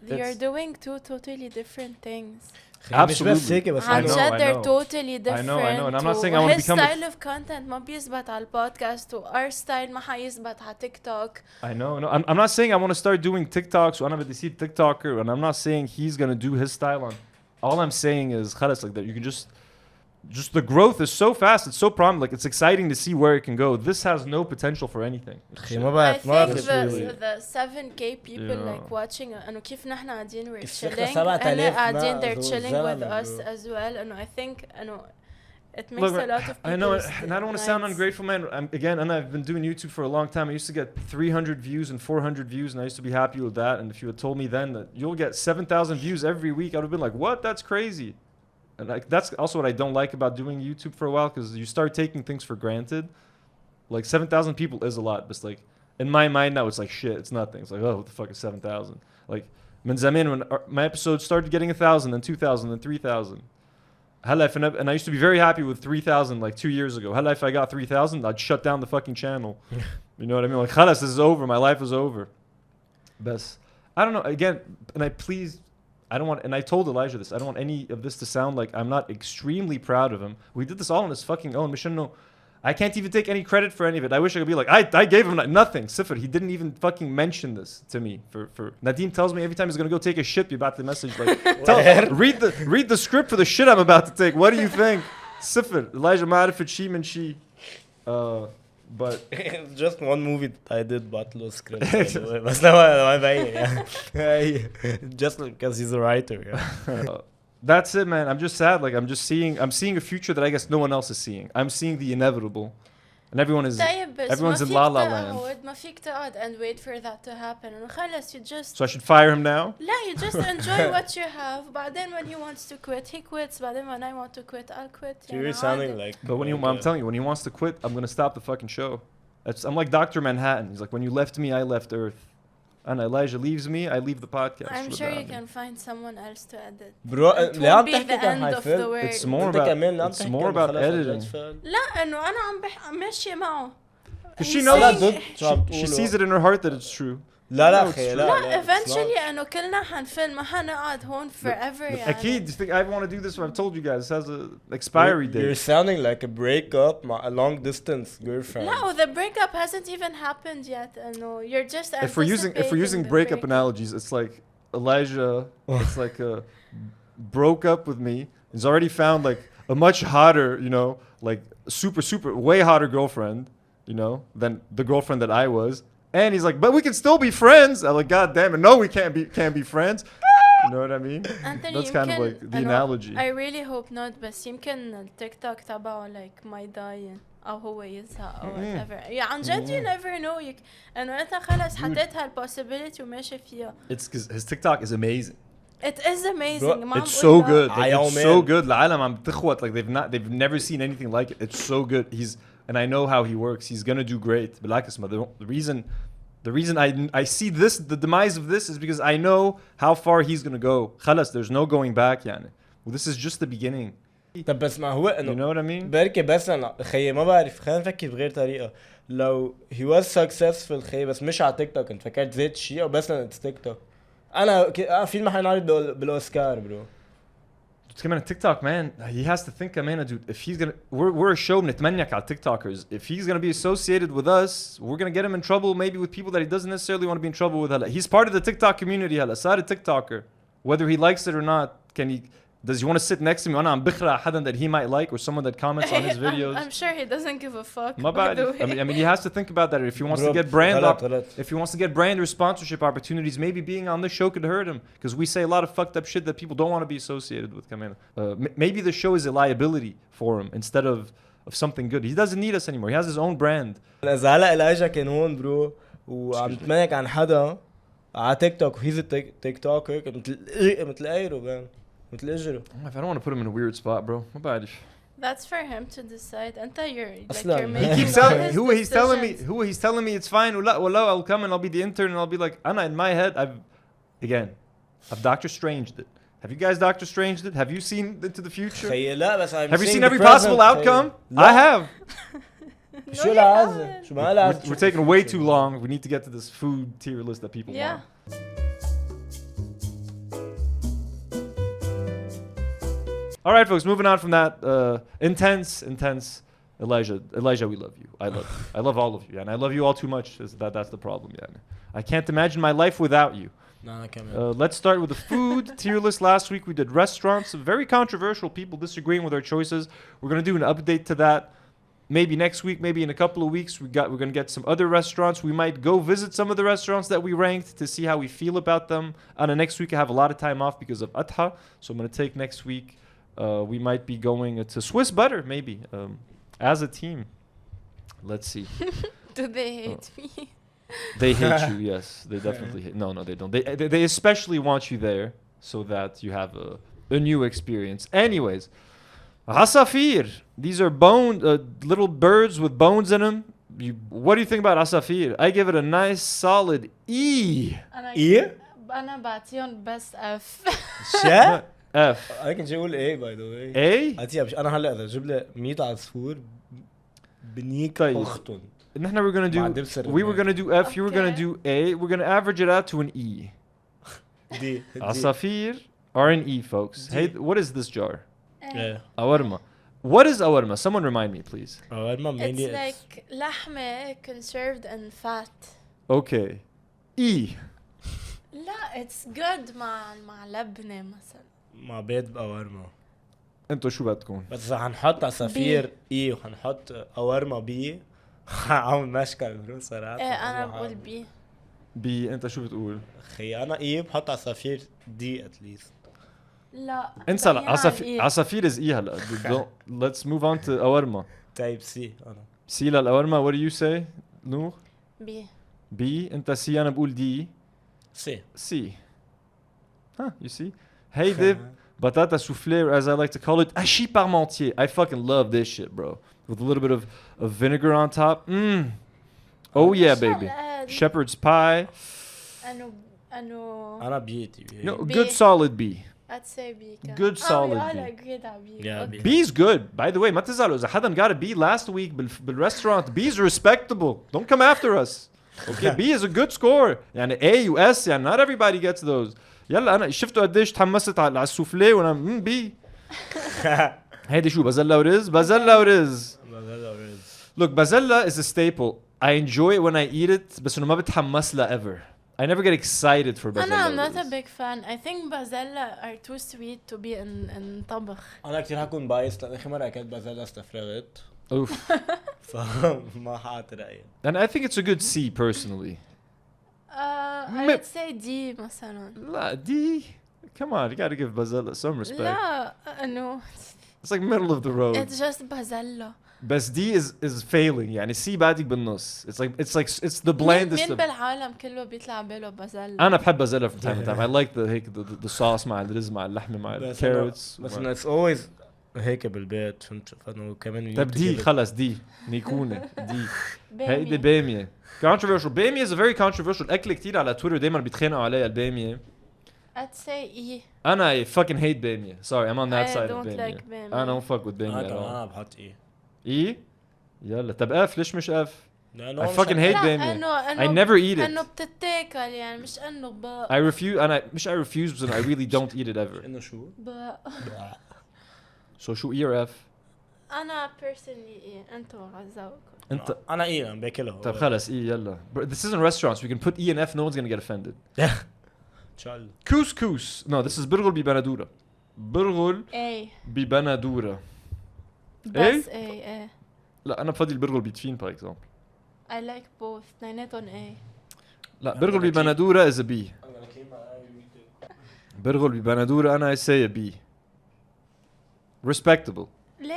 you're doing two totally different things. Absolutely. عن جد they're totally different. I know, and I'm not saying I want to become. His style of content ما بيزبط على البودكاست, و our style ما حيزبط على TikTok. I know, no, I'm not saying I want to start doing TikToks. وأنا بدي أصير TikToker, and I'm not saying he's gonna do his style on. All I'm saying is خلاص, like, that you can just the growth is so fast. It's so promising. Like, it's exciting to see where it can go. This has no potential for anything. I think the 7K people like watching, and كيف نحن قاعدين we're chilling, and قاعدين they're chilling with us as well. And I think it makes a lot of people. I know, and I don't want to sound ungrateful, man. And I've been doing YouTube for a long time. I used to get 300 views and 400 views, and I used to be happy with that. And if you had told me then that you'll get 7,000 views every week, I would have been like, what? That's crazy. And that's also what I don't like about doing YouTube for a while, because you start taking things for granted. Like, 7,000 people is a lot, but it's like, in my mind now, it's like shit. It's nothing. It's like, oh, what the fuck is 7,000? Like, من زمان when my episodes started getting 1,000 and 2,000 and 3,000. And I used to be very happy with 3,000 like 2 years ago. If I got 3,000, I'd shut down the fucking channel. You know what I mean? Like, خلاص, this is over. My life is over. Best. I don't know. Again, and I don't want, and I told Elijah this, I don't want any of this to sound like I'm not extremely proud of him. We did this all on his fucking own. I can't even take any credit for any of it. I wish I could be like, I gave him nothing. Sifr, he didn't even fucking mention this to me. For Nadeem tells me every time he's gonna go take a shit, you about the message like, read the script for the shit I'm about to take. What do you think? Sifr, Elijah Ma'arif Shim and she. But just one movie that I did Batlo script, by the way. But now just because he's a writer. Yeah. That's it, man. I'm just sad. Like, I'm seeing a future that I guess no one else is seeing. I'm seeing the inevitable, and everyone's in la la land. ما فيك تقعد and wait for that to happen. وخلص, you just. So I should fire him now? لا, you just enjoy what you have. بعدين when he wants to quit, he quits. بعدين when I want to quit, I'll quit. You're sounding like. But I'm telling you, when he wants to quit, I'm gonna stop the fucking show. I'm like Dr. Manhattan. He's like, when you left me, I left Earth. And Elijah leaves me, I leave the podcast. I'm sure you can find someone else to edit. Bro, it won't be the end of the world. It's more about editing. لا, إنه أنا عم ماشية معه. Because she sees it in her heart that it's true. لا eventually انه كلنا حنفل ما حنقعد هون forever يعني. أكيد. You think I want to do this? I've told you guys. It has an expiry date. You're sounding like a breakup, a long distance girlfriend. No, the breakup hasn't even happened yet. No, you're just anticipating. If we're using breakup analogies, it's like Elijah. It's like broke up with me. He's already found like a much hotter, like super way hotter girlfriend, than the girlfriend that I was. And he's like, but we can still be friends. I'm like, God damn it, no, we can't be friends. You know what I mean? Anthony, That's kind of like the analogy. I really hope not, بس يمكن التيك توك تبعه like ما يضاين أو هو يزهق أو whatever. يعني عن جد you never know. إنه أنت خلص حطيت هالpossibility وماشي فيها. It's because his TikTok is amazing. It is amazing. Bro, it's so good. Like, it's so good. العالم عم تخوت like they've never seen anything like it. It's so good. And I know how he works. He's gonna do great. But like the reason I see this, the demise of this, is because I know how far he's gonna go. خلص, there's no going back يعني. Well, this is just the beginning. طب بس ما هو انه You know what I mean? بركي بس انا خيي ما بعرف، خلينا نفكر بغير طريقه. لو he was successful خيي بس مش على تيك توك، انت فكرت زيت شيء او بس لان تيك توك؟ انا فيلم حينعرض بالاوسكار برو. كمان TikTok man, he has to think كمان dude, if he's gonna we're a show بنتمنيك على TikTokers. If he's gonna be associated with us, we're gonna get him in trouble maybe with people that he doesn't necessarily want to be in trouble with. هلا he's part of the TikTok community. هلا صار TikToker, whether he likes it or not. Does he want to sit next to me وانا عم بخرع حدا that he might like or someone that comments on his videos? I'm sure he doesn't give a fuck. ما بعرف. I mean he has to think about that. If he wants to get if he wants to get brand or sponsorship opportunities, maybe being on this show could hurt him because we say a lot of fucked up shit that people don't want to be associated with. Maybe the show is a liability for him instead of something good. He doesn't need us anymore. He has his own brand. اذا هلا الاجا كان هون برو وعم تمنيك عن حدا على تيك توك وهيز تيك توكر مثل ايرو بان مثل اجره. I don't want to put him in a weird spot, bro. ما بعرف. That's for him to decide. أنت you're he's telling me it's fine. ولا I'll come and I'll be the intern and I'll be like, Anna, in my head, I've Doctor Stranged it. Have you guys Doctor Stranged it? Have you seen into the future? Have you seen every possible outcome? I have. شو العازة؟ شو ما العازة؟ We're taking way too long. We need to get to this food tier list that people want. All right, folks, moving on from that intense Elijah, we love you. I love all of you, and I love you all too much. That's the problem, I can't imagine my life without you. No, I can't. Let's start with the food tier list. Last week we did restaurants, very controversial, people disagreeing with our choices. We're going to do an update to that. Maybe next week, maybe in a couple of weeks, we're going to get some other restaurants. We might go visit some of the restaurants that we ranked to see how we feel about them. And next week I have a lot of time off because of Adha, so I'm going to take next week. We might be going to Swiss Butter, maybe, as a team. Let's see. Do they hate me? They hate you, yes. They definitely hate. No, they don't. They especially want you there so that you have a new experience. Anyways, Asafir. These are little birds with bones in them. What do you think about Asafir? I give it a nice solid E. E? أنا بعطيهم بس F. شا؟ F. I can say A by the way. A? أنا هلا إذا جيب لي 100 عصفور بنيك أختهم. نحن we were gonna do F. You were gonna do A. We're gonna average it out to an E. D. Asafir are an E, folks. Hey, what is this jar? Yeah. Awarma. What is awarma? Someone remind me, please. It's like لحمة conserved and fat. Okay. E. لا, it's good مع لبنة مثلا. مع بيض بأورما. انتو شو بدكم؟ بس إذا حنحط عصافير E وحنحط أورما B عم مشكل برو صراحة. إيه أنا بقول B. انت شو بتقول؟ خي أنا E بحط عصافير D at least. لا. انسى عصافير is E هلا. Let's move on to awarma. Type C أنا. C للأورما. What do you say? نور؟ B. B. انت C. أنا بقول D. C. Huh, you see? Hey Dib, batata soufflé, or as I like to call it, hachis parmentier. I fucking love this shit, bro. With a little bit of vinegar on top. Oh yeah, baby. Shepherd's pie. أنا B. No, good solid B. I'd say B. Good solid B. Yeah, B's good. By the way, ما تزعلوا إذا حدا got a B last week بالrestaurant. B's respectable. Don't come after us. Okay, B is a good score. يعني A و S يعني not everybody gets those. يلا أنا شفتوا قديش تحمست على السوفلي وأنا B. هيدي شو بازلا ورز؟ بازلا ورز. Look, bazella is a staple. I enjoy it when I eat it, بس إنه ما بتحمس لها ever. I never get excited for bazella. I'm not a big fan. I think bazella are too sweet to be in طبخ. أنا كتير هكون بايس لأن آخر مرة أكلت bazella استفرغت. Oof. فما حاط رأيي. And I think it's a good C personally. I would say D مثلا. لا D. Come on, you gotta give Bazella some respect. لا انه It's like middle of the road. it's just بازلا. بس D is failing. يعني C بعدك بالنص. It's the blandest. مين بالعالم كله بيطلع باله بازلا؟ أنا بحب Bazella from time to time. I like the sauce مع الرز مع اللحمة مع الكاروتس. بس انه it's always هيك بالبيت فهمت فانه كمان طب دي خلص دي نيكونة دي هيدي بامية controversial. بامية is a very controversial. أكل كتير على تويتر دايما بيتخانقوا عليها البامية. I'd say E. أنا I fucking hate بامية. Sorry, I'm on that I side of don't بامية. like بامية. أنا don't fuck with بامية at all. انا بحط ايه إيه؟ يلا طب F ليش مش F؟ لانه I fucking hate بامية. I never eat انه it. بتتاكل يعني مش انه I refuse. أنا مش I refuse but I really don't eat it ever. انه شو So شو E or F؟ انا personally ايه انتوا عزاوكم. أنت انا ايه انا باكلها طب خلص إيه يلا. This isn't restaurants. We can put E and F. No one's gonna get offended. ان شاء الله Couscous. No, this is برغل ببندورة. برغل A. ببندورة. بس A A. لا أنا بفضل البرغل بيتفين for example. I like both. اثنيناتهم A. لا برغل ببندورة is a B. برغل ببندورة أنا I say a B. Respectable. ليه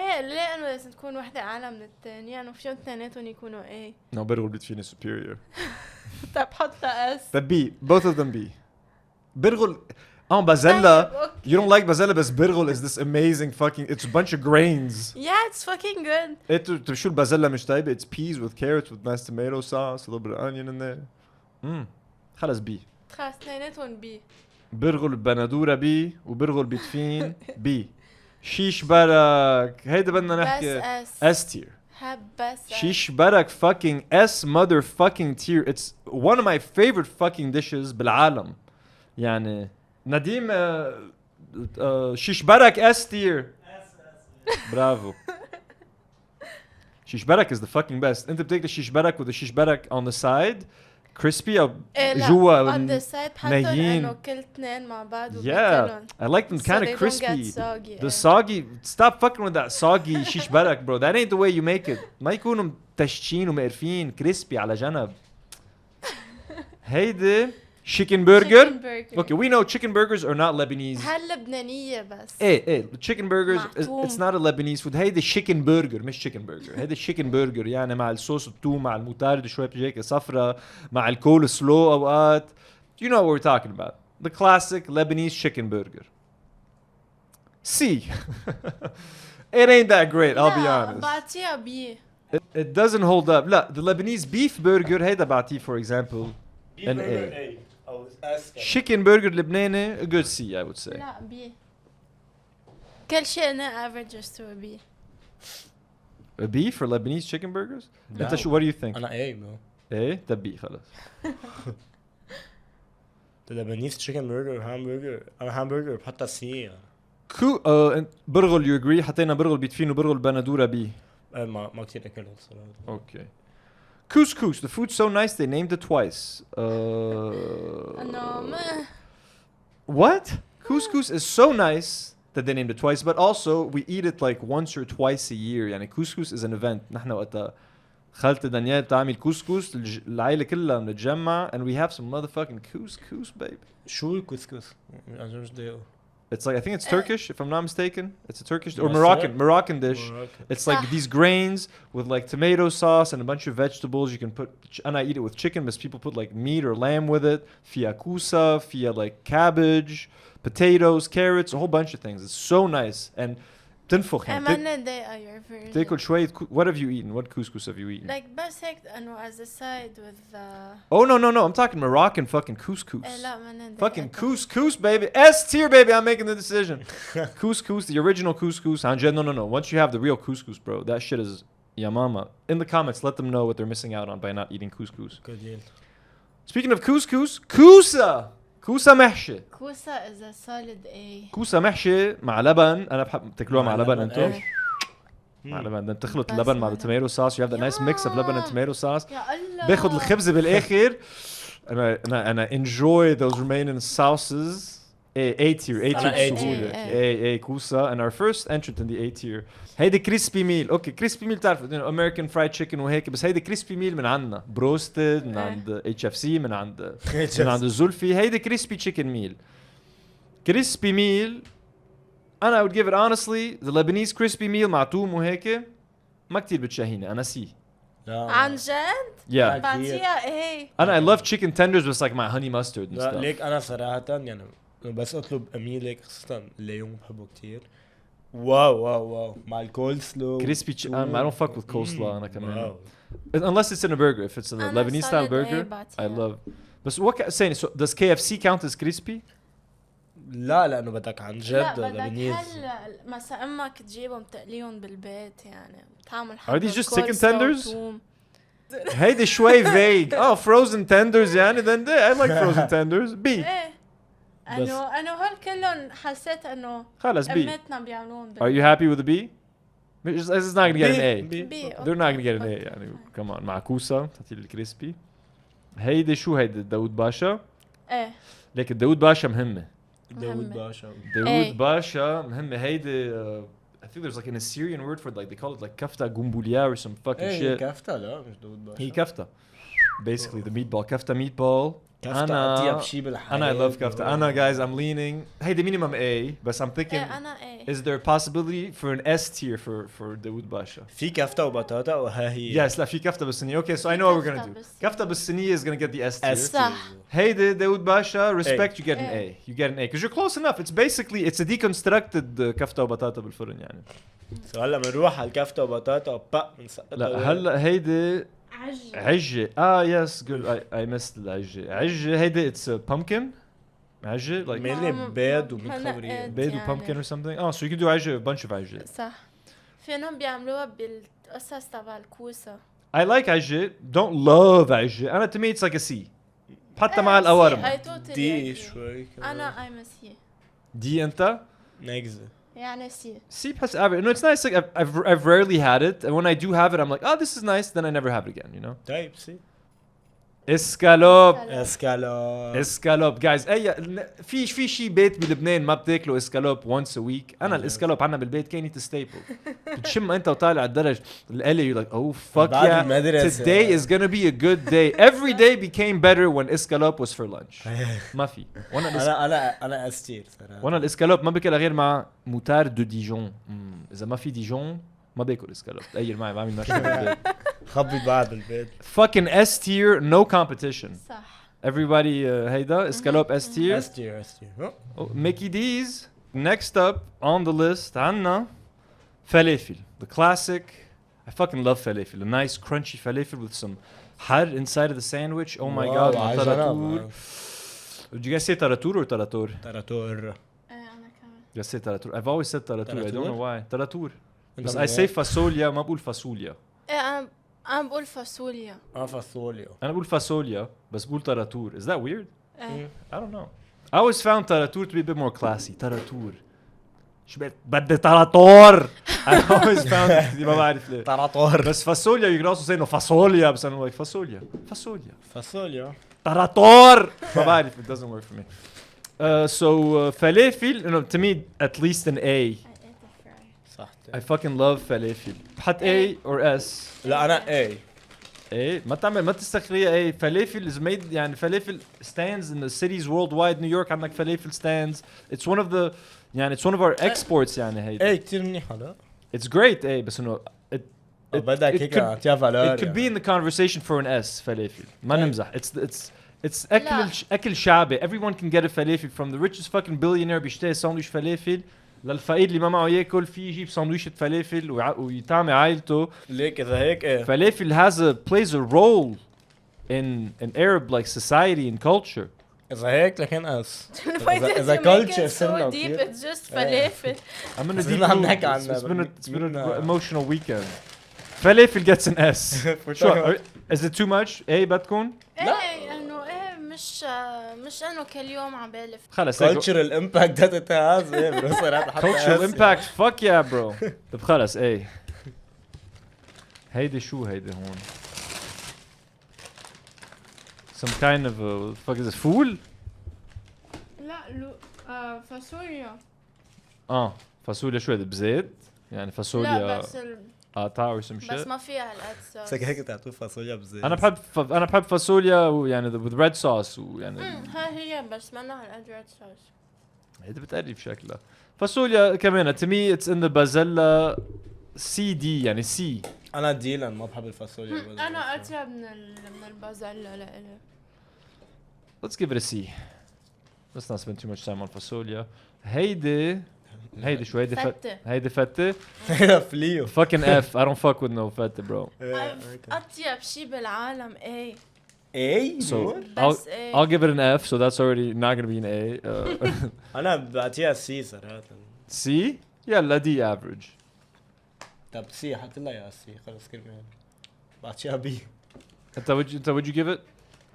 انه لازم تكون وحدة أعلى من الثانية؟ يعني فيهم اثنيناتهم يكونوا A. No برغل بيتفين is superior. طب حط S. But B. Both of them B. برغل بازلا. You don't like بازلا بس برغل is this amazing fucking. It's a bunch of grains. Yeah, it's fucking good. انتوا شو البازلا مش طيبة. It's peas with carrots with nice tomato sauce, a little bit of onion in there. خلص B. خلاص اثنيناتهم B. برغل ببندورة B وبرغل بيتفين B. شيش برك هيدا بدنا نحكي بس S tier. حب بس شيش برك fucking S motherfucking tier. It's one of my favorite fucking dishes بالعالم. يعني نديم شيش برك S tier. برافو. شيش برك is the fucking best. انت بتاكل الشيش برك with the شيش برك on the side crispy او جوا on the side بحطهم انه كل اثنين مع بعض وباكلهم. I like them kind of crispy. The soggy. Stop fucking with that soggy شيش برك bro. That ain't the way you make it. ما يكونوا متشتين ومقرفين crispy على جنب. هيدي chicken burger. Okay, we know chicken burgers are not Lebanese. هاللبنانية بس. ايه chicken burgers it's not a Lebanese food. هيدي chicken burger مش chicken burger. هيدي chicken burger يعني مع الصوص الثوم مع الموتارد شوية بجيك صفرة مع الكول سلو اوقات. You know what we're talking about. The classic Lebanese chicken burger. C. It ain't that great, I'll be honest. بعطيها B. It doesn't hold up. لا the Lebanese beef burger هيدا بعطيه for example an A. Chicken burger لبناني a good C I would say. لا B. كل شيء أنا averages to a B. A B for Lebanese chicken burgers? انت شو what do you think? انا ايه bro. ايه طب B خلاص. The Lebanese chicken burger hamburger انا hamburger بحطها C. برغل you agree حطينا برغل بيتفين وبرغل بندورة B. ما كتير اكلها الصراحة. Okay. Couscous, the food's so nice they named it twice. No, What? Couscous is so nice that they named it twice, but also we eat it like once or twice a year. يعني couscous is an event. نحن وقتها خالتي دانيال بتعمل couscous العائلة كلها بنتجمع and we have some motherfucking couscous baby. شو الكوسكوس؟ أنا مش دايقه. It's like I think it's Turkish if I'm not mistaken. It's a Turkish or Moroccan dish. It's like these grains with like tomato sauce and a bunch of vegetables. You can put and I eat it with chicken, but people put like meat or lamb with it. Fia kusa, fia like cabbage, potatoes, carrots, a whole bunch of things. It's so nice and تنفخ يعني. your version. تاكل شوية. What have you eaten? What couscous have you eaten? Like بس هيك إنه as a side with Oh no! I'm talking Moroccan fucking couscous. لا ما Fucking couscous baby. S tier baby. I'm making the decision. Couscous, the original couscous. No. Once you have the real couscous, bro, that shit is ya mama. In the comments, let them know what they're missing out on by not eating couscous. Good deal. Speaking of couscous, كوسة. كوسة محشي. كوسة is a solid A. كوسة محشي مع لبن. أنا بحب تاكلوها مع لبن أنتم. مع لبن بتخلط اللبن مع التوميتو sauce. You have that nice mix of leban and tomato sauce. يا الله. باخد الخبز بالآخر. أنا enjoy those remaining sauces. A tier بسهولة. A كوسة. And our first entrant in the A tier. هيدي crispy meal. Okay, crispy meal تعرف American fried chicken وهيك بس هيدي crispy meal من عنا. Broasted من عند HFC من عند الزلفي. هيدي crispy chicken meal. crispy meal انا I would give it honestly the Lebanese crispy meal مع توم وهيك ما كتير بتشهيني انا سي. عن جد؟ Yeah. بعطيها ايه. انا I love chicken tenders بس like مع honey mustard and لا stuff. ليك انا صراحة يعني بس اطلب اميل هيك خاصة اليوم بحبه كتير. واو مع الكول سلو. crispy I don't fuck with coleslaw انا كمان. واو. Unless it's in a burger. If it's a أنا Lebanese style solid burger, A I بعطيها. love. But what saying? So does KFC count as crispy? لا لانه بدك عن لا جد بدك لبنيز. هلا مسا امك تجيبهم تقليهم بالبيت يعني تعمل Are these just كول chicken سلو tenders? وتوم. هيدي شوي vague. Oh, frozen tenders يعني then I like frozen tenders. B. ايه انه هول كلهم حسيت انه خلص B. امتنا بيعملوهم Are you happy with the B? It's not gonna get an A. B. They're not gonna get an A يعني. Come on. معكوسة تعطي لي الكريسبي. هيدي شو هيدي داود باشا؟ ايه لكن داود باشا مهمة. داود باشا. داود باشا مهمة هيدي I think there's like an Assyrian word for it, like they call it like kafta gumbulia or some fucking ايه shit. كفتة لا مش داود باشا. هي كفته. Basically the meatball kafta meatball. كفتة أطيب شي بالحياة. I love kafta. أنا guys I'm leaning. Hey the minimum A but I'm thinking ايه انا ايه. is there a possibility for an S tier for داود باشا? في كفتة وبطاطا وها هي. Yes لا في كفته بالصينية. Okay so I know what we're gonna do. بالصينية. كفته بالصينية is gonna get the S tier. صح. Hey داود باشا respect you get an A. You get an A because you're close enough. It's basically it's a deconstructed كفته وبطاطا بالفرن يعني. هلا بنروح على الكفتة وبطاطا وبا بنسقطها. لا هلا هيدي عجة. Yes good I missed العجة. عجة هيدي it's a pumpkin. عجة like mainly بيض وميت خبرية. بيض و pumpkin or something. Oh so you can do عجة a bunch of عجة. صح. فينهم بيعملوها بالقصص تبع الكوسة. I like عجة. Don't love عجة. أنا to me it's like a C. حتى مع القوارم. دي شوي. أنا I'm a C. دي أنت؟ نجزة. يعني C. C بحس average. No it's nice like I've rarely had it and when I do have it I'm like oh this is nice then I never have it again you know. طيب سي. اسكالوب. اسكالوب guys اي في شيء بيت بلبنان ما بتاكلوا اسكالوب once a week. انا الاسكالوب عنا بالبيت كانت ستيبل. بتشم انت وطالع على الدرج القلي you're like oh fuck yeah today is gonna be a good day. Every day became better when اسكالوب was for lunch. ما في انا استير صراحه. وانا الاسكالوب ما باكلها غير مع موتار دو ديجون. اذا ما في ديجون ما باكل اسكالوب. تغير معي بعمل ماشي بالبيت. خبي بعض بالبيت. Fucking S tier no competition. صح. Everybody هيدا اسكالوب S tier. S tier. Mickey D's. Next up on the list عنا فلافل. The classic. I fucking love falafel. A nice crunchy falafel with some حر inside of the sandwich. Oh my god. تراتور. Did you guys say taratur or tarator? تراتور. أنا كمان. Just say taratur. I've always said taratur. I don't know why. Taratur. بس I say فاصوليا ما بقول فاصوليا. إيه أنا بقول فاصوليا. فاصوليا. أنا بقول فاصوليا بس بقول تراتور. Is that weird? إيه. I don't know. I always found taratur to be a bit more classy. تراتور. شو بدي تراتور. I always found it ما بعرف ليه. تراتور. بس فاصوليا you can also say no فاصوليا بس أنا like فاصوليا. فاصوليا. تراتور. ما بعرف it doesn't work for me. So falafel to me at least an A. صح. I fucking love falafel. حط A or S. لا أنا A. A ما تستخريها A. falafel is made يعني falafel stands in the cities worldwide. New York عندك falafel stands. It's one of the يعني it's one of our exports يعني هيدا. A كتير منيحة لا. It's great A بس إنه بدك هيك أعطيها فالور. It could be in the conversation for an S falafel. ما نمزح. It's أكل شعبي. Everyone can get a falafel from the richest fucking billionaire بيشتري ساندويش فلافل للفقير اللي ما معه ياكل فيه يجيب ساندويشة فلافل ويطعم عائلته. ليك إذا هيك إيه. فلافل plays a role in Arab like society and culture. إذا هيك لكن أس. إذا culture سنة كتير. It's just فلافل. I'm gonna deep it's been an emotional weekend. فلافل gets an S. Is it too much? A بتكون؟ إيه إنه إيه مش إنه كل يوم عبالي. خلص. cultural impact that it has. إيه بروصر cultural impact. Fuck yeah bro. طب خلص A. هيدي شو هيدي هون؟ Some kind of fuck is it فول؟ لا فاصوليا. فاصوليا شو هيدا بزيت؟ يعني فاصوليا. لا بس قطع or some shit. بس ما فيها الاد صوص. بس هيك تعطوه فاصوليا بزيت. أنا بحب فاصوليا ويعني with red sauce ويعني. ها هي بس ما لها الاد ريد صوص. هيدي بتقرف شكلها. فاصوليا كمان to me it's in the bazella CD يعني C. انا ديلان ما بحب الفاصوليا. انا اطيب من البازلا لإلي. Let's give it a C. Let's not spend too much time on فاصوليا. هيدي شو هيدي فتة. هيدي فتة. فليو. Fucking F. I don't fuck with no فتة bro. اطيب شي بالعالم ايه. اي So بس إيه. I'll give it an F. So that's already not gonna be an A. انا بعطيها سي صراحه. C. يلا D average. طب سي حط لها يا سي خلص كلمه. بعطيها بي. انت would you give it؟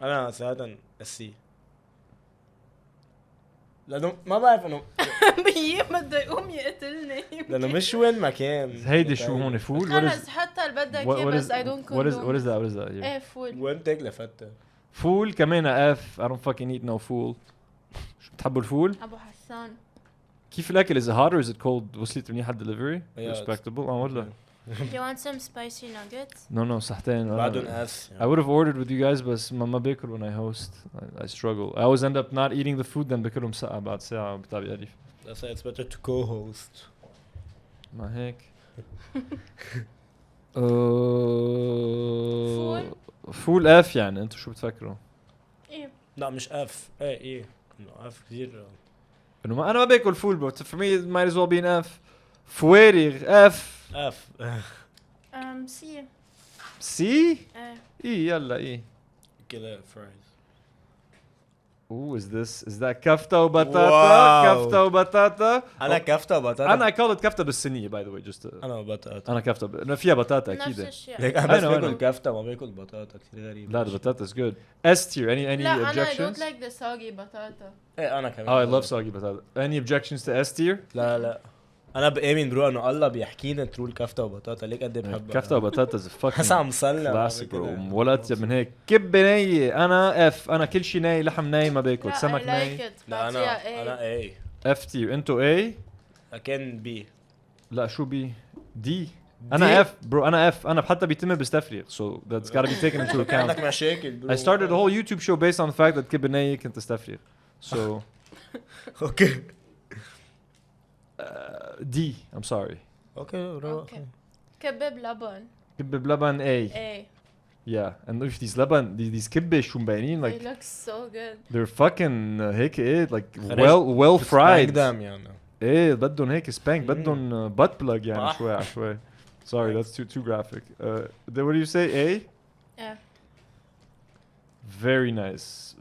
انا صراحه السي. لانه ما بعرف انه بيي بده يقوم يقتلني. لانه مش وين ما كان. هيدي شو هون فول؟ خلص حتى اللي بدك اياه بس I don't condone. what is that? Yeah. ايه فول. وين تاكل فتة؟ فول كمان F. I don't fucking eat no fool. شو بتحبوا الفول؟ ابو حسان. كيف الاكل؟ is it hot or is it cold؟ وصلت منيح على delivery؟ Yeah, respectable. والله. Do you want some spicy nuggets? No صحتين. بعدهم اس. I would have ordered with you guys بس ما باكل when I host. I struggle. I always end up not eating the food then باكلهم ساعة بعد ساعة بتعب قريف. That's why it's better to co-host. ما هيك. فول F يعني انتوا شو بتفكروا؟ ايه. لا مش اف. ايه انه اف كثير. انه انا ما باكل فول bro. For me it might as well be an F. فوارغ F. اف. سي. C. ايه. ايه يلا ايه. كده fries. Ooh, is that كفتة وبطاطا؟ واو. كفتة وبطاطا. انا كفتة وبطاطا. انا I call it كفتة بالصينية by the way just to... انا بطاطا. انا كفتة انه فيها بطاطا نفس اكيد. الشيء. ليك انا بس I know. باكل كفتة ما باكل بطاطا كثير غريب. لا البطاطا is good. S tier any لا انا I objections? don't like the soggy بطاطا. ايه انا كمان. Oh I love soggy بطاطا. Any objections to S tier? لا انا بامن برو انه الله بيحكينا ترو الكفتة وبطاطا ليك قد ايه بحبها. كفتة وبطاطا is a حسا fucking عم صلى. classic bro. ولا اطيب من هيك. كبة نية انا F. انا كل شيء ني لحم ني ما باكل. لا سمك I ني. like it. لا انا ايه. F tier انتو A. كان بي. لا شو B؟ D. انا F bro انا F. انا حتى بيتم بستفرغ so that's gotta be taken into account. عندك مشاكل برو. I started a whole YouTube show based on the fact that كبة نية كنت استفرغ. So اوكي. D. I'm sorry. اوكي برو. اوكي. كباب لبن. كبة بلبن A. ايه. Yeah and if these لبن these كبة شو مبينين They like look so good. they're fucking هيك ايه like خرج- well fried. دام يعني. ايه بدهم هيك سبانك بدهم butt plug يعني صح. شوي على شوي. Sorry that's too graphic. What do you say A? Yeah. Very nice.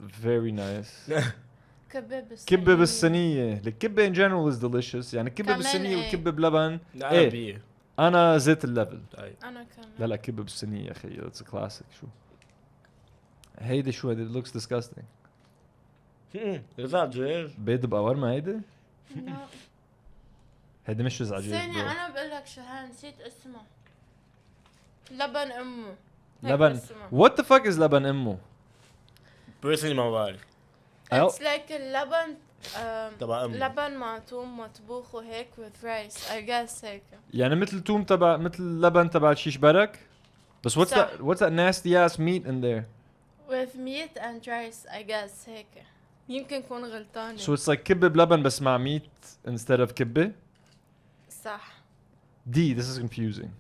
كباب بالصينية. كبة بالصينية. الكبة in general is delicious يعني كبة كمان بالصينية إيه. والكبة بلبن. لا إيه. انا بي. انا زيت الليفل. طيب. انا كمان. لا كبة بالصينية يا اخي that's a classic شو. هيدي شو هيدي it looks disgusting. رفع دجاج. بيض بقورمة هيدي؟ لا. هيدي مش رز عجيج ثانية bro. انا بقول لك شهان نسيت اسمه. لبن امه. هيك لبن اسمه. what the fuck is لبن امه؟ بيرسونلي ما بعرف. It's like اللبن تبع امه. لبن مع توم مطبوخ وهيك with rice I guess هيك. يعني مثل توم تبع مثل لبن تبع شيش برك بس صح. what's that nasty ass meat in there with meat and rice I guess هيك. يمكن كون غلطانة. so it's like كبة بلبن بس مع meat instead of كبة. صح. D this is confusing.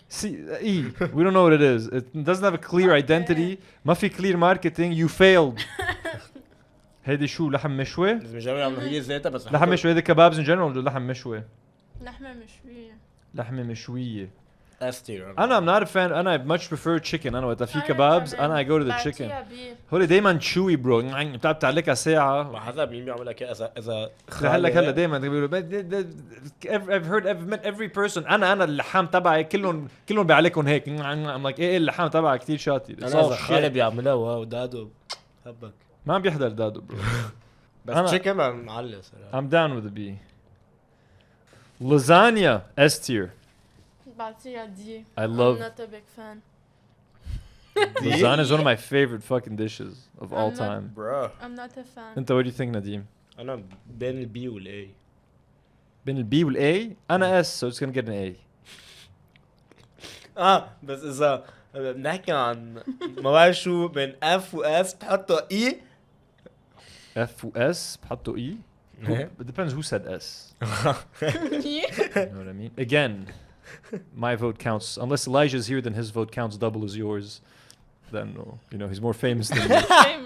C E we don't know what it is. It doesn't have a clear identity. ما في clear marketing. You failed. هيدي شو لحم مشوي؟ لازم يجربوا يعملوا هي زيتها بس. لحم مشوي هيدي كبابز in general ولا لحم مشوي؟ لحمة مشوية. لحمة مشوية. استير. I'm not a fan. أنا much prefer chicken. أنا وقت في كبابز أنا I go to the chicken. هولي دايما chewy bro. بتعب تعلقها ساعة. ما حسب مين بيعمل لك اذا هلا دايما بيقولوا I've heard I've met every person انا اللحام تبعي كلهم بيعلقهم هيك I'm like ايه اللحام تبعي كثير شاطي. انا اذا خالي بيعملها واو دادو حبك. ما عم بيحضر دادو برو. بس تشيكن معلق صراحه. I'm down with the B. Lasagna S tier. بعطيها دي. I love I'm not a big fan. lasagna is one of my favorite fucking dishes of all I'm not- time. برو. I'm not a fan. انت what do you think نديم؟ انا بين البي والاي. بين البي والاي انا S so it's gonna get an A. بس اذا بنحكي عن ما بعرف شو بين اف واس بتحطوا اي. F و S بحطوا E. It depends who said S. You know what I mean? Again, my vote counts. Unless Elijah's here, then his vote counts double as yours. Then, you know, he's more famous than me.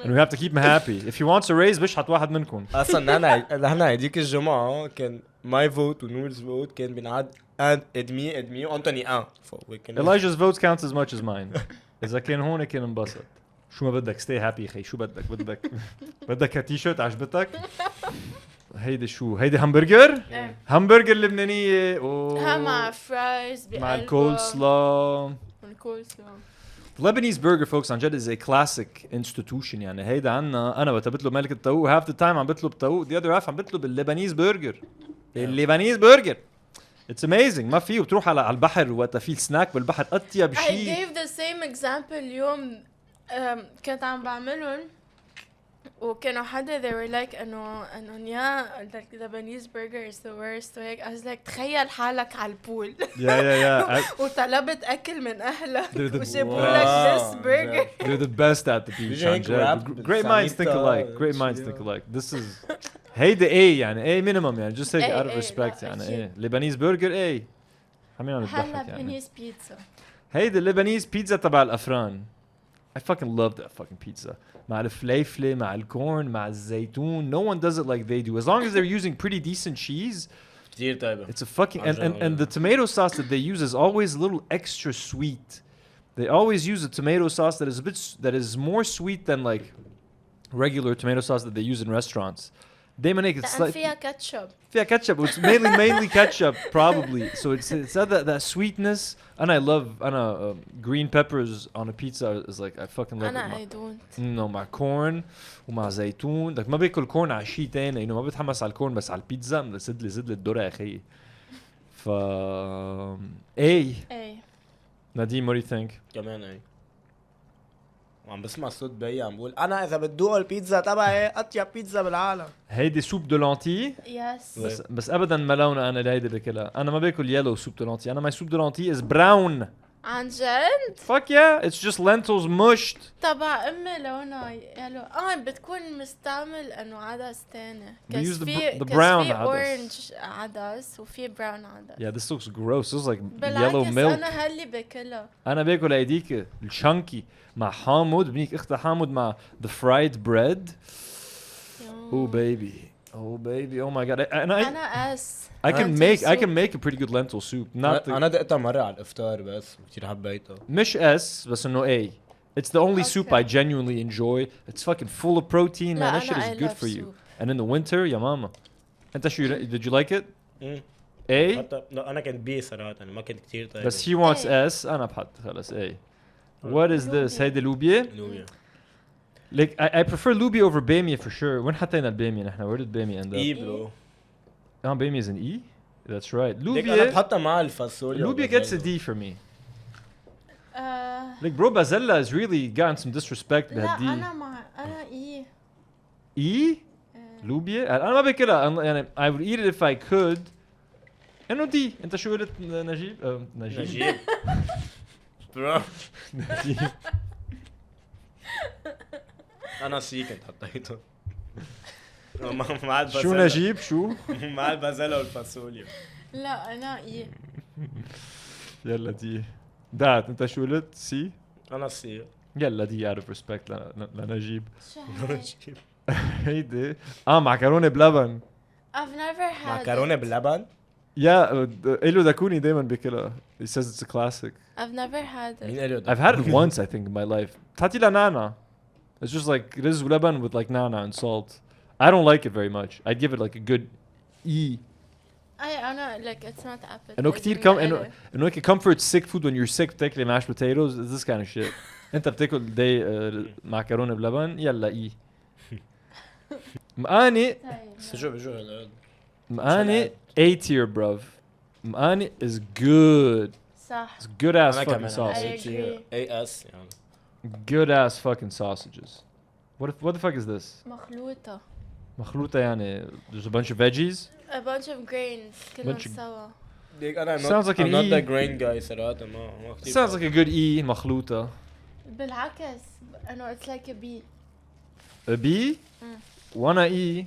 And we have to keep him happy. If he wants a raise, بشحت واحد منكم. اصلا نحن هديك الجمعه كان ماي فوت ونور's فوت كان بينعاد ادمي وانتوني Elijah's votes counts as much as mine. إذا كان هون كان انبسط. شو ما بدك stay happy خي شو بدك بدك تيشيرت عجبتك هيدي شو هيدي همبرجر همبرجر لبنانية ها مع فرايز مع الكول سلو Lebanese burger folks عن جد is a classic institution يعني هيدا عنا أنا بطلب ملك الطاووق half the time عم بطلب طاووق the other half عم بطلب اللبنانيز برجر اللبنانيز برجر It's amazing ما فيه بتروح على البحر وقت في سناك بالبحر أطيب I شيء gave the same example اليوم كنت عم بعملهم وكانوا حدا they were like انه يا like Lebanese burger is the worst وهيك I was like تخيل حالك على البول yeah وطلبت اكل من اهلك وجابوا لك this burger They're the best at the beach عن جد Great minds think alike Great minds think alike This is هيدا A يعني A minimum يعني just take out of respect يعني A Lebanese burger A حمين عم نضحك يعني Lebanese pizza هيدا Lebanese pizza تبع الأفران I fucking love that fucking pizza. مع الفليفلة, مع الكورن, مع الزيتون. No one does it like they do. As long as they're using pretty decent cheese, it's a fucking... And the tomato sauce that they use is always a little extra sweet. They always use a tomato sauce that is a bit... that is more sweet than like regular tomato sauce that they use in restaurants. دايما هيك it's like فيها ketchup. فيها ketchup. It's mainly ketchup probably. So it's that sweetness. And I love green peppers on a pizza is like I fucking love it. I don't. No مع corn ومع زيتون. like ما باكل corn على شيء تاني. ما بتحمس على الكورن بس على البيتزا زد لي الذرة يا اخي. ف A. Nadim, what do you think? كمان A. وعم بسمع صوت بي عم بقول انا اذا بتدوق البيتزا تبعي اطيب بيتزا بالعالم هيدي سوب دو لانتي يس بس ابدا ما لونها انا هيدي باكلها انا ما باكل يلو سوب دو لانتي انا ماي سوب دو لانتي از براون عن جد fuck yeah it's just lentils mushed تبع امي لونها يلو بتكون مستعمل انه عدس تاني we use the brown في عدس orange عدس وفي brown عدس yeah this looks gross this is like بالعكس yellow milk انا هاللي باكلها انا باكل هيديك الشانكي مع حامض بنيك اختها حامض مع the fried bread oh baby oh my god انا I can make a pretty good lentil soup انا دقتها مرة على الافطار بس كتير حبيتها مش S بس انه A it's the only soup I genuinely enjoy it's fucking full of protein man that shit is good for you and in the winter يا ماما انت شو did you like it A لا انا كنت B صراحة ما كنت كتير طيب بس he wants S انا بحط خلص A what is this هيدي لوبيا like I prefer lubia over bamia for sure وين حطينا البامية نحن where did bamia end up E bro bamia is an E that's right lubia انا بحطها مع الفاصوليا lubia gets a D for me like bro Bazella has really gotten some disrespect بهالدي انا E lubia انا ما باكلها يعني I would eat it if I could انه D انت شو قلت نجيب نجيب برو انا سي كنت حطيته مع شو نجيب شو مع البازلا والفاصوليا لا انا ايه يلا دي دات انت شو قلت سي انا سي يلا دي out of respect لنجيب هيدي معكرونه بلبن I've never had معكرونه باللبن يا إلو داكوني دايما بياكلها he says it's a classic I've never had it مين قال I've had it once I think in my life تحطي لها نانا it's just like رز ولبن with like nana and salt I don't like it very much I'd give it like a good E أنا like it's not appetizing إنه كتير إنه هيك comfort sick food when you're sick بتاكلي mashed potatoes it's this kind of shit أنت بتاكل داي معكرونة بلبن يلا E مقاني مقاني A tier bruv مقاني is good صح it's good ass أنا fucking كمان sausage AS يعني good ass fucking sausages what the fuck is this مخلوطة مخلوطة يعني there's a bunch of veggies a bunch of grains كلهم سوا sounds like an I'm not E the grain guy صراحة ما كتير sounds like a good E مخلوطة بالعكس انه it's like a B a B وانا E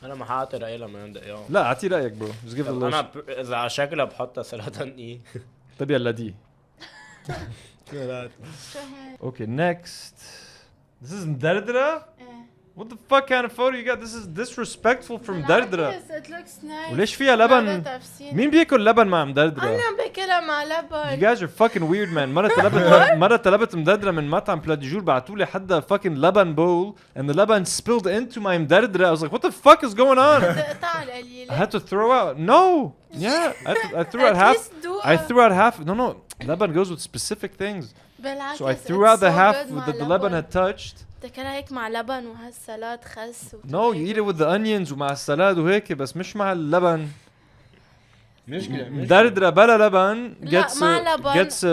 انا ما حاطي رايي لما عندي اياه. لا اعطي رايك برو. just give it a انا list. اذا على شكلها بحطها صراحه ايه. طيب يلا دي. شو هيك؟ Okay, next. This is Dardra? What the fuck kind of photo you got? This is disrespectful from Dardra. It looks nice. وليش فيها لبن؟ مين بياكل لبن مع مدردرة؟ أنا باكلها مع You لبن. guys are fucking weird man. مرة طلبت مدردرة من مطعم بلاديجور بعتولي حدا fucking لبن bowl and the leban spilled into my مدردرة. I was like, what the fuck is going on? تقطع القليلة. I had to throw out. No. Yeah. I threw out half. I threw out half. No. Leban goes with specific things. بالعكس. So I threw out the half that the leban had touched. تاكلها هيك مع لبن وهالسلاد خس. No, you eat it with the onions ومع السلاد وهيك بس مش مع اللبن. مشكلة. مدردرة بلا لبن gets مع لبن. gets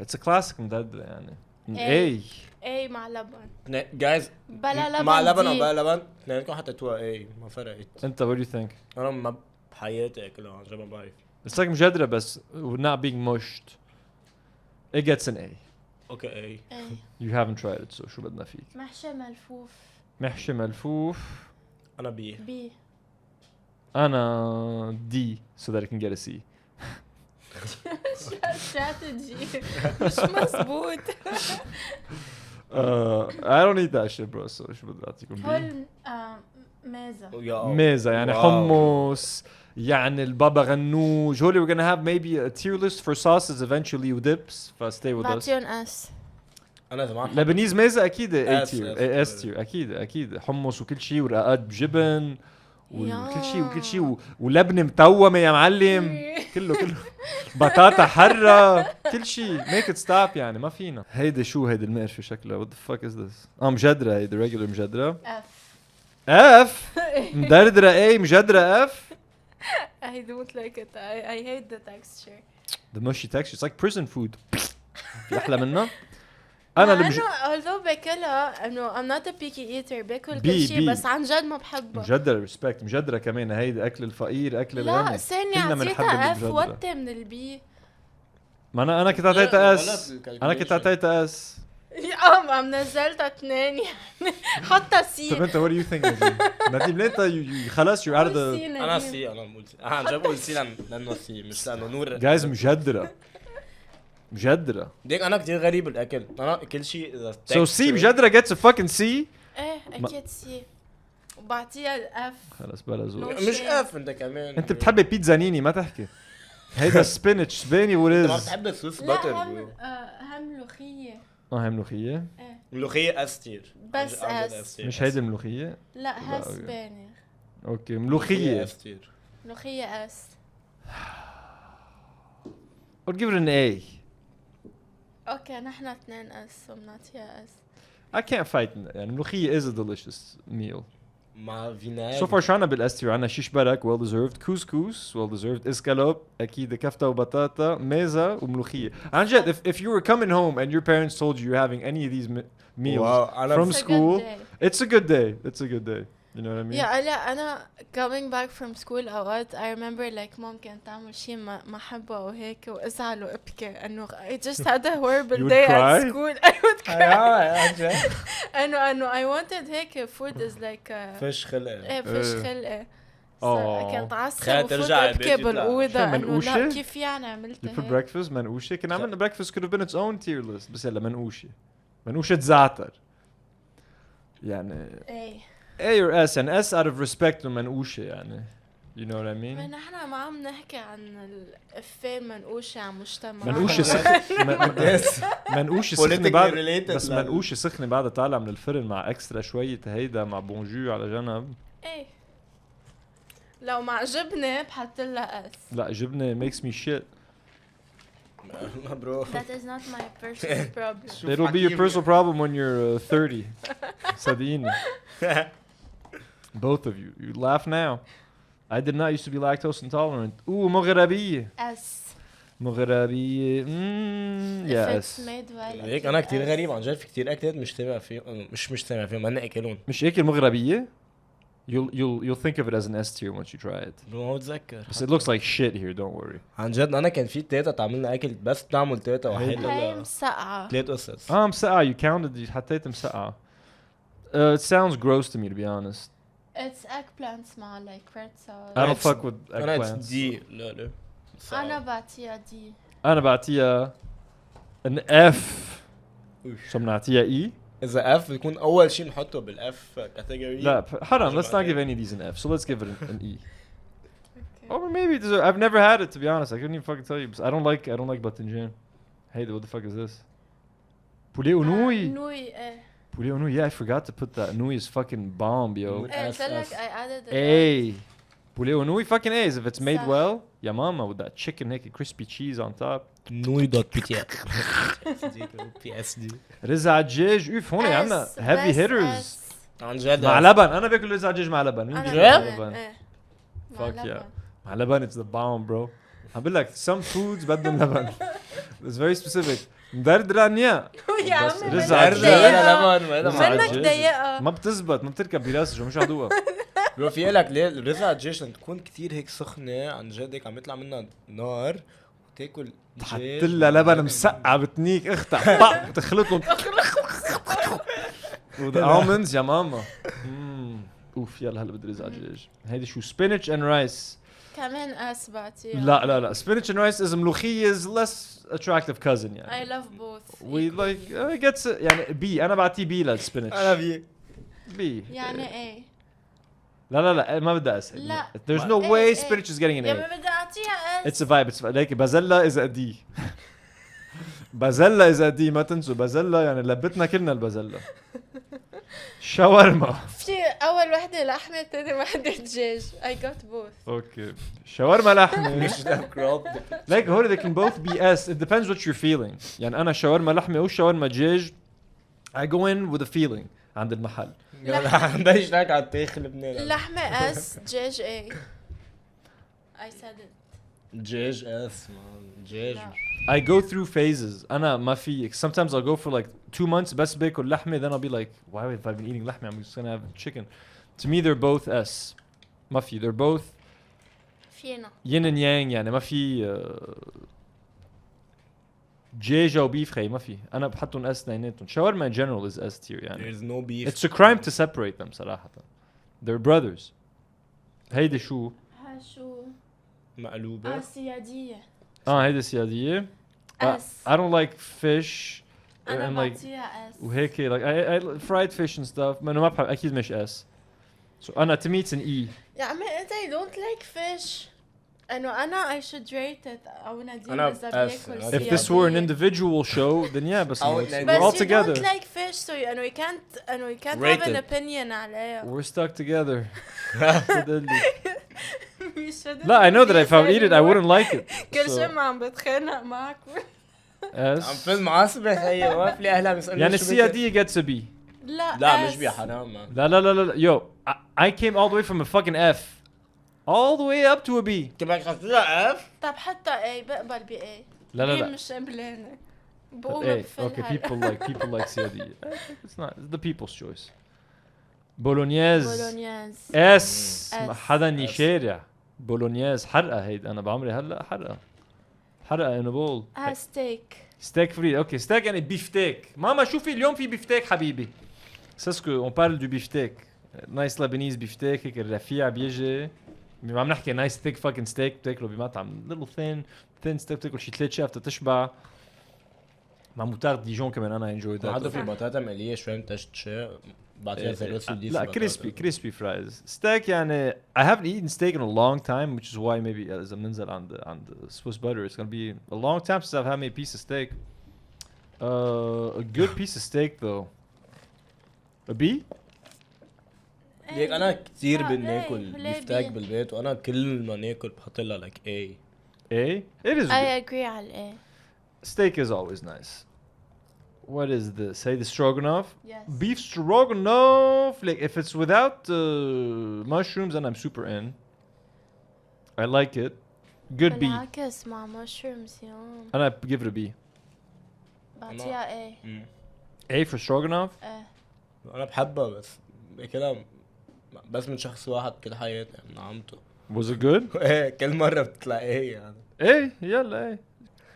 it's a classic مدردرة يعني. اي مع لبن. جايز بلا لبن. مع لبن او بلا لبن اثنينكم حطيتوها ايه ما فرقت. انت what do you think? انا ما بحياتي اكلها عن جد ما بعرف. It's like مجدرة بس not being mushed. It gets an A. اوكي ايه. You haven't tried it so شو بدنا فيك؟ محشي ملفوف. محشي ملفوف. انا بي. بي. أنا D so that I can get a C. استراتيجي مش مزبوط. I don't eat that shit bro so شو بدي أعطيكم B. هول ميزة. ميزة يعني حمص يعني البابا غنوج. هولي we're gonna have maybe a tier list for sauces eventually و dips ف stay with us. بعطيهم اس. انا زمان لبنيز ميزة أكيد A S tier S tier أكيد حمص وكل شيء ورقات بجبن وكل شيء ولبنة متومة يا معلم. كله بطاطا حرة كل شيء make it stop يعني ما فينا. هيدا شو هيدا المقرفة شكلها what the fuck is this؟ مجدرة هيدا regular مجدرة. F مدردرة A مجدرة F. I don't like it. I hate the texture. The mushy texture it's like prison food. في أحلى منها؟ أنا although باكلها إنه I'm not a picky eater باكل بي كل شيء بس عن جد ما بحبها. مجدرة respect مجدرة كمان هيدا أكل الفقير أكل الغني. لا ثانية عطيتها F وطي من البي. ما أنا كنت عطيتها S. أنا كنت عطيتها S. عم نزلتها 2 يعني حتى سي. طب أنت what do you think نديم ليه أنت خلاص you're out of the. انا سي انا بقول سي. عن جد بقول سي لانه سي مش لانه نور. guys مجدرة ديك انا كتير غريب الاكل انا كل شيء so C مجدرة gets a fucking C. ايه اكيد سي وبعطيها الاف. خلاص بلا زور. مش اف انت كمان. انت بتحب بيتزانيني ما تحكي. هيدا سبينش سباني ورز. ما بتحب الصوص باتر. لا هم ملوخية. هي ملوخية. ملوخية اس تير. بس اس. مش هيدي الملوخية. لا هسباني. اوكي ملوخية اس تير. ملوخية اس. I'll give it an A. اوكي نحن 2 اس وبنعطيها اس. I can't fight يعني ملوخية is a delicious meal. مع فيناغ. So far شعنا بالاستير عنا شيش برك well deserved كوسكوس well deserved اسكالوب أكيد كفتة وبطاطا ميزة وملوخية. عن جد if you were coming home and your parents told you you're having any of these meals from school it's a good day. It's a good day. You know what I mean? يا لا أنا coming back from school أوقات I remember like mom كانت تعمل شيء ما أحبه وهيك وأزعل وأبكي إنه I just had a horrible day at school. I would cry. إنه I wanted هيك food is like فش خلقة. إيه فش خلقة. كنت عصب ترجع أبكي بالأوضة إنه لا منقوشة؟ كيف يعني عملت You هيك. put breakfast منقوشة كنا عملنا breakfast could have been its own tier list بس يلا منقوشة زعتر يعني إيه. A or S and S out of respect لمنقوشة يعني you know what I mean. نحن ما عم نحكي عن الإفيه منقوشة عن مجتمع. منقوشة منقوشة سخنة بعد بس منقوشة سخنة بعدها طالعة من الفرن مع اكسترا شوية هيدا مع بونجو على جنب. ايه لو مع جبنة بحط لها اس. لا جبنة makes me shit. That is not my personal problem. It'll be your personal problem when you're 30. صدقيني. Both of you. You laugh now. I did not used to be lactose intolerant. Ooh, مغربية. S. مغربية. Yes. هيك أنا كتير غريب عن جد في كتير أكلات مش تابع فيهم مش تابع فيهم أنا أكلون. مش هيك المغربية. You'll think of it as an S tier once you try it. ما بتذكر. But it looks like shit here. Don't worry. عن جد أنا كان في تيتا تعملنا أكل بس تعمل تيتا وحيدة. هاي مسقعة. 3 قصص. مسقعة. You counted. حطيت مسقعة. It sounds gross to me to be honest. It's eggplants مع like red sauce. I don't fuck with انا eggplants. دي لا أنا بعطيها دي. أنا بعطيها an F. شو بنعطيها E؟ اذا اف بيكون اول شيء نحطه بالاف كاتيجوري. لا حرام. Let's not give any of these an F. So let's give it an E. Or maybe I've never had it, to be honest. I couldn't even fucking tell you. I don't like batinjan. Hey, what the fuck is this? Poulet au nouilles. نوي إيه. Poulet au nouilles. Yeah, I forgot to put that. Nouilles is fucking bomb, yo. إيه قلت لك I added it. Hey. Poulet au nouilles fucking A's. If it's made صح. well, ya mama with that chicken naked crispy cheese on top. nui.pts رز دجاج. اوف هون عندنا S, heavy best hitters. S. عن جد مع لبن. انا باكل رز دجاج مع لبن. مين أنا بيجيب مع كمان، لبن؟ إيه. مع Fuck لبن. yeah. مع لبن it's the bomb, bro. عم بقول لك some foods بدهم لبن. It's very specific. مدردرانيا. يا عمي بس منك رز عرجة دجاج. لبن رز منك دجاج. ضيقة. ما بتزبط. ما بتركب براسي. مش عدوها. برو في لك ليه الرزعة الجيش لما تكون كتير هيك سخنة عن جد هيك عم يطلع منها نار وتاكل تحط دجاج لها لبن مسقع بتنيك اختها طق تخلطهم with almonds يا ماما. اوف يلا هلا بدي رز دجاج. هيدي شو spinach and rice. كمان اس بعطيها. لا spinach and rice is ملوخية is less attractive cousin I يعني. love both. we like it gets يعني B. انا بعطيه B للspinach. انا بي B. يعني ايه. لا ما بدي اسهل. لا. There's no إيه، way إيه. spinach is getting an يا A. ما بدي اعطيها اس. It's a vibe. It's like بازلا is a D. بازلا is a D. ما تنسوا بازلا يعني لبتنا كلنا البازلا. شاورما. في اول وحده لحمه ثاني وحده دجاج. I got both. اوكي شاورما لحمه. كروب like هول they can both be S. It depends what you're feeling. يعني انا شاورما لحمه او شاورما دجاج I go in with a feeling عند المحل. عنديش هيك على التاريخ اللبناني. لحمه اس دجاج ايه. I said it. دجاج اس مان دجاج. لا. I go through phases. أنا ما في. Sometimes I'll go for like 2 months بس باكل لحمة. Then I'll be like, why have I been eating لحمة? I'm just gonna have chicken. To me, they're both S. ما في. They're both فينا. yin and yang يعني ما في دجاج أو beef خي ما في. أنا بحطهم S اثنيناتهم. شاورما in general is S tier يعني. There's no beef. It's a crime to separate them صراحة. They're brothers. هيدي شو؟ ها شو؟ مقلوبة. سيادية. هيدي سيادية. S. I don't like fish. أنا and like بعطيها اس. وهيك like I fried fish and stuff. ما أنا ما بحب أكيد مش S. So أنا to me it's an E. يا عمي أنت I don't like fish. إنه أنا I should rate it أو نديم أنا إذا S. بياكل If this were an سيادية. individual show, then yeah, but أو we're like- all But you together. don't like fish so you can't Rate have an it. opinion عليها. We're stuck together. We shouldn't لا, I know do that if I would this eat it, I anymore. wouldn't like it. كل So, شيء ما عم بتخانق معك. عم S. فيلم عصبة هي واقف لي اهلها بيسألوني يعني شو السيادية gets a B. لا مش S. بي حرام مان. لا. Yo, I came all the way from a fucking F. All the way up to a B. كمان خطيها اف. طب حتى ايه بقبل ب A. لا. B مش قبلانة. بقوم A. بفلها. Okay, people like سيادية. It's not. It's the people's choice. بولونياز. بولونياز. S. S. ما حدا يشارع. بولونياز حرقة هيدا. أنا بعمري هلا حرقة in a bowl. ستيك. ستيك فري. اوكي ستيك يعني بيفتيك. ماما شوفي اليوم في بيفتيك حبيبي. ساسكو اون بارل دو بيفتيك. نايس لبنيز بيفتيك هيك الرفيع بيجي. عم نحكي نايس ثيك فاكن ستيك بتاكله بمطعم ليتل ثين ستيك بتاكل شي 3 شافت تشبع. مع موتارد ديجون كمان انا انجوي ذات. عنده في بطاطا مقلية شوي متشتشة بعطيها زيت وديس. لا كريسبي فرايز. ستيك يعني I haven't eaten steak in a long time, which is why maybe إذا بننزل عند Swiss butter it's gonna be a long time since I've had me a piece of steak. A good piece of steak though. A B? ليك انا كثير لا، بناكل ليه بيفتاك بي؟ بالبيت وانا كل ما ناكل بحط لها لايك A. A? It is I good. agree على A. Steak is always nice. What is this? Say the stroganoff? Yes. Beef stroganoff. Like if it's without mushrooms, then I'm super in. I like it. Good B. بالعكس مع mushrooms يوم. And I give it a B. بعطيها A. A for stroganoff? انا بحبها بس باكلها بس من شخص واحد كل حياتي من عمته. Was it good? ايه كل مرة بتلاقيه يعني. ايه يلا ايه.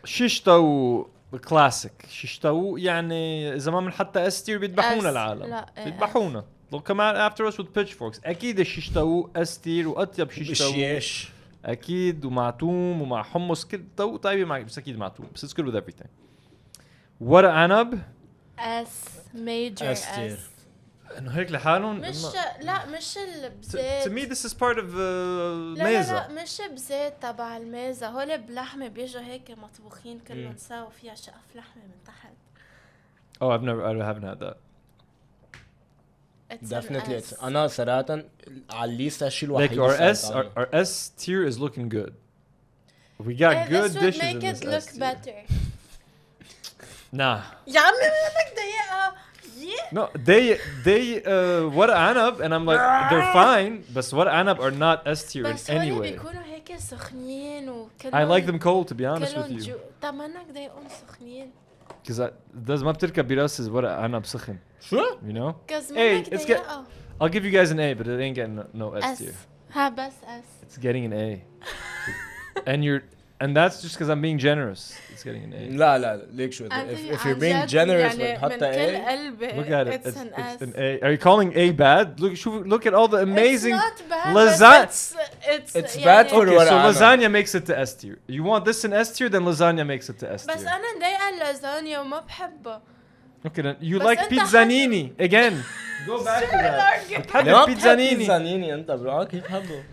شيشتاو كلاسيك. شيشتاو يعني اذا ما بنحطها اس تير بيذبحونا S. العالم. لا، إيه، بيذبحونا. they'll come out after us with pitchforks. أكيد الشيشتاو أستير وأطيب شيشتاو. بالشيش. أكيد ومع توم ومع حمص كل تو طيبة مع بس أكيد مع توم. بس it's good with everything. ورق عنب. S major S. إنه هيك لحالهم. لا مش البزيت. To me this is part of ميزة. لا مش بزيت تبع الميزة. هول بلحمة بيجوا هيك مطبوخين كلهم سوا فيها شقف لحمة من تحت. Oh, I haven't had that. Definitely. أنا صراحة على الليستة الشيء الوحيد. Like our S tier is looking good. We got good dishes in this S tier. This would make it look better. Nah. يا عمي بدك ضيقها. No, they ورق عنب and I'm like they're fine, but ورق عنب are not S tier in any way. بيكونوا هيك سخنين وكلهم. I like them cold to be honest with you. طب منك ضايقهم سخنين. Because does ما بتركب براسي ورق عنب سخن. شو? You know? Hey, I'll give you guys an A, but it ain't getting no S tier. ها بس S. It's getting an A. And that's just because I'm being generous. It's getting an A. لا ليك شو if you're being generous بتحط A. Look at it. It's an A. Are you calling A bad? Look at all the amazing lasagna. It's bad for okay, so lasagna makes it to S tier. You want this in S tier, then lasagna makes it to S tier. بس أنا ضايقة اللازانيا وما بحبها. Okay, then you like pizzanini again. Go back to that. بتحب pizzanini أنت برو كيف حبه؟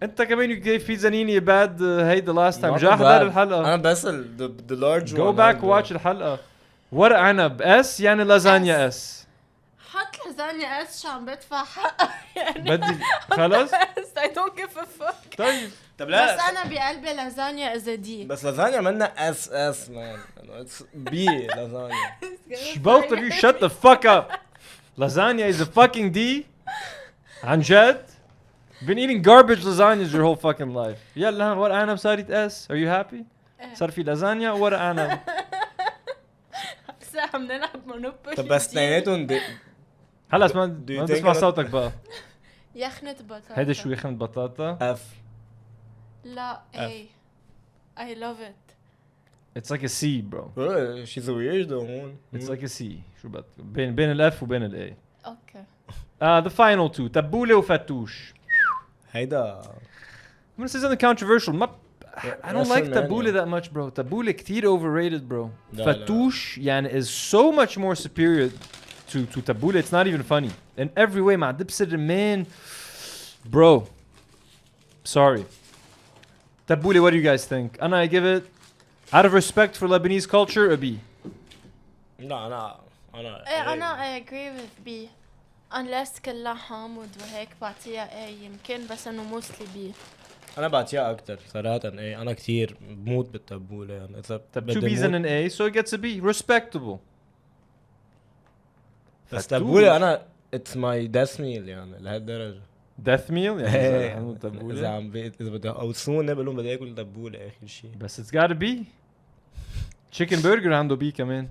انت كمان you gave pizzanini a bad the last time. جا حضر الحلقة. أنا بس the large one. Go back watch الحلقة. ورق عنب S يعني لازانيا S. حط لازانيا S شو عم بدفع حقها يعني. بدي خلص. I don't give a fuck. طيب. طب لا. بس أنا بقلبي لازانيا is a D. بس لازانيا منا S man. It's B لازانيا. Both of you shut the fuck up. Lasagna is a fucking D. عن جد. Been eating garbage lasagnas your whole fucking life. يلا ورق عنب صارت S. Are you happy? صار في لازانيا وورق عنب. ساعة بنلعب مونوبولي. طب بس اثنيناتهم هلا ما تسمع صوتك بقى. يخنة بطاطا. هيدا شو يخنة بطاطا؟ F. لا A. I love it. It's like a C bro. She's a weirdo هون. It's like a C. شو بدك بين ال F وبين ال A. Okay. The final two تبولة وفتوش. هيدا. I'm gonna say something controversial. I don't like tabbouleh that much, bro. Tabbouleh كتير overrated, bro. Fatouche يعني is so much more superior to tabbouleh. It's not even funny. In every way, مع دبس الرمان. Bro. Sorry. Tabbouleh, what do you guys think? I give it, out of respect for Lebanese culture, a B. لا أنا I agree with B. Unless كلها حامض وهيك بعطيها A يمكن بس إنه mostly B. أنا بعطيها أكتر صراحة A. أنا كتير بموت بالتبولة يعني. إذا two B's and an A, so it gets a B. Respectable. بس تبولة أنا it's my death meal يعني لهالدرجة. Death meal يعني إذا بدي أوصوني بقولون بدي آكل تبولة آخر شيء. بس it's gotta be. Chicken burger عنده B كمان.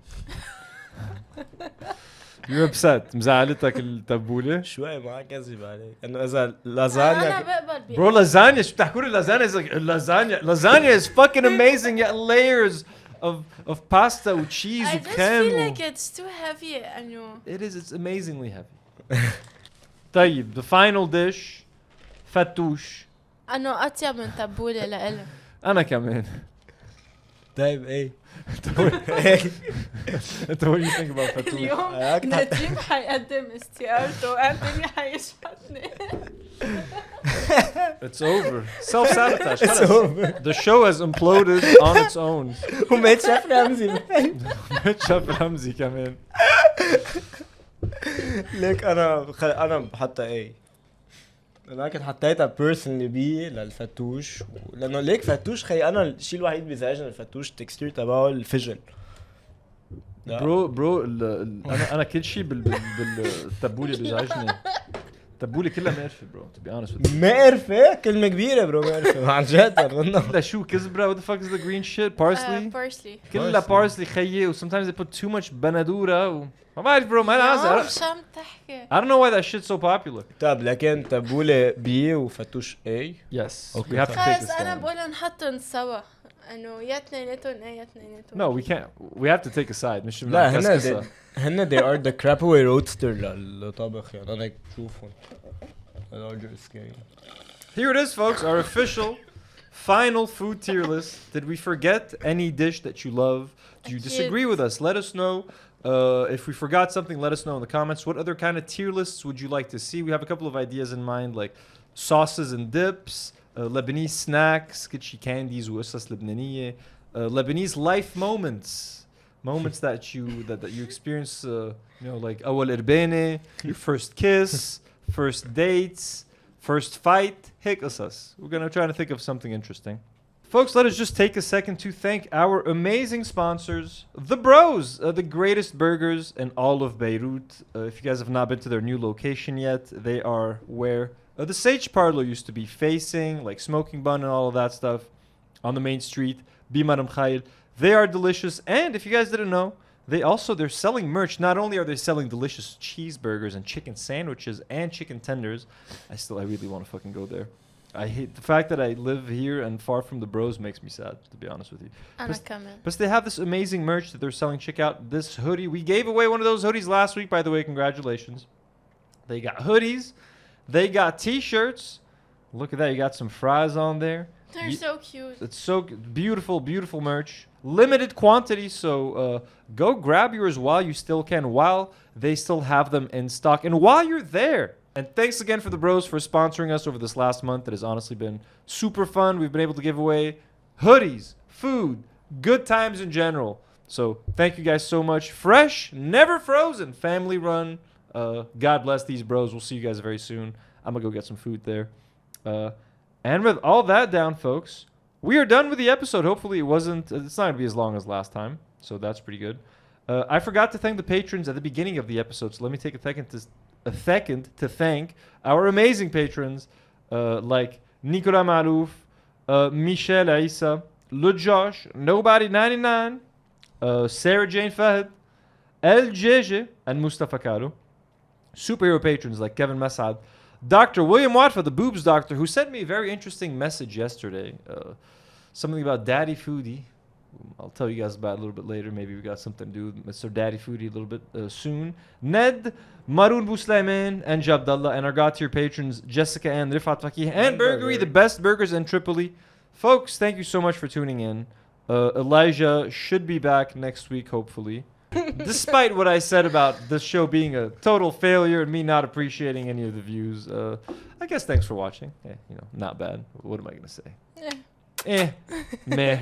You're upset. مزعلتك التبولة؟ شوي ما كذب عليك. إنه إذا لازانيا. أنا بقبل Bro, lasagna. شو بتحكوا لي lasagna is like lasagna. Lasagna is fucking amazing. You got layers of pasta with cheese I with just crème. feel like it's too heavy. إنه. It is. It's amazingly heavy. طيب, the final dish. فتوش. أنا أطيب من تبولة لإله. أنا كمان. طيب إيه. What do you think about فتوش? اليوم نجيب حيقدم استيارته وأنتوني حيشحتني. It's over. Self-sabotage. It's over. The show has imploded on its own. وميت شاف رمزي. ميت شاف رمزي كمان. ليك أنا بحطها A. أنا كنت حطيتها personally B للفتوش لأنه ليك فتوش خي أنا الشيء الوحيد بيزعجني الفتوش التكستير تبعه الفجل. برو أنا كل شيء بالتبولة بيزعجني. التبولة كلها مقرفة برو to be honest with you. مقرفة كلمة كبيرة برو مقرفة عن جد لا شو كزبرة what the fuck is the green shit parsley كلها parsley خيي و sometimes they put too much بندورة ما بعرف برو ما أنا شو عم تحكي I don't know why that shit's so popular. طب لكن تبولة B وفتوش A. Yes. Okay. We have to take this. أنا بقول نحطهم سوا إنه يا اثنيناتهم A يا اثنيناتهم. No, we can't. We have to take a side. مش لا هنا هن they are the crapaway roadster للطبخ يعني انا بشوفهم a larger scale. Here it is, folks. Our official final food tier list. Did we forget any dish that you love? Do you disagree with us? Let us know. If we forgot something, let us know in the comments. What other kind of tier lists would you like to see? We have a couple of ideas in mind, like sauces and dips, Lebanese snacks, kitschy candies, وقصص لبنانية, Lebanese life moments that you experience, like أول إربانة, your first kiss, first dates, first fight. Hit us. We're gonna try to think of something interesting. Folks, let us just take a second to thank our amazing sponsors, The Bros, the greatest burgers in all of Beirut. If you guys have not been to their new location yet, they are where the Sage Parlor used to be, facing, like Smoking Bun and all of that stuff, on the main street. Bimaram Khair. They are delicious, and if you guys didn't know, they're selling merch. Not only are they selling delicious cheeseburgers and chicken sandwiches and chicken tenders, I really want to fucking go there. I hate the fact that I live here and far from the Bros makes me sad, to be honest with you. But they have this amazing merch that they're selling. Check out this hoodie. We gave away one of those hoodies last week, by the way. Congratulations. They got hoodies. They got t-shirts. Look at that. You got some fries on there. They're so cute. It's so beautiful, beautiful merch. Limited quantity, so go grab yours while you still can, while they still have them in stock, and while you're there. And thanks again for the Bros for sponsoring us over this last month. It has honestly been super fun. We've been able to give away hoodies, food, good times in general. So thank you guys so much. Fresh, never frozen, family run. God bless these Bros. We'll see you guys very soon. I'm going to go get some food there. And with all that down, folks, we are done with the episode. Hopefully it's not going to be as long as last time. So that's pretty good. I forgot to thank the patrons at the beginning of the episode. So let me take a second to thank our amazing patrons like Nicola Malouf, Michelle Aissa, Lujosh, Nobody 99, Sarah Jane Fahad, El Jeje, and Mustafa Karu. Superhero patrons like Kevin Masad, Dr. William Watfa, the boobs doctor, who sent me a very interesting message yesterday. Something about Daddy Foodie. I'll tell you guys about it a little bit later. Maybe we got something to do with Mr. Daddy Foodie a little bit soon. Ned, Maroon Bouslayman, and Jabdallah, and our God-tier patrons, Jessica and Rifat Fakih, and Burgery, the best burgers in Tripoli. Folks, thank you so much for tuning in. Elijah should be back next week, hopefully. Despite what I said about this show being a total failure and me not appreciating any of the views, I guess thanks for watching. Not bad. What am I going to say? Meh.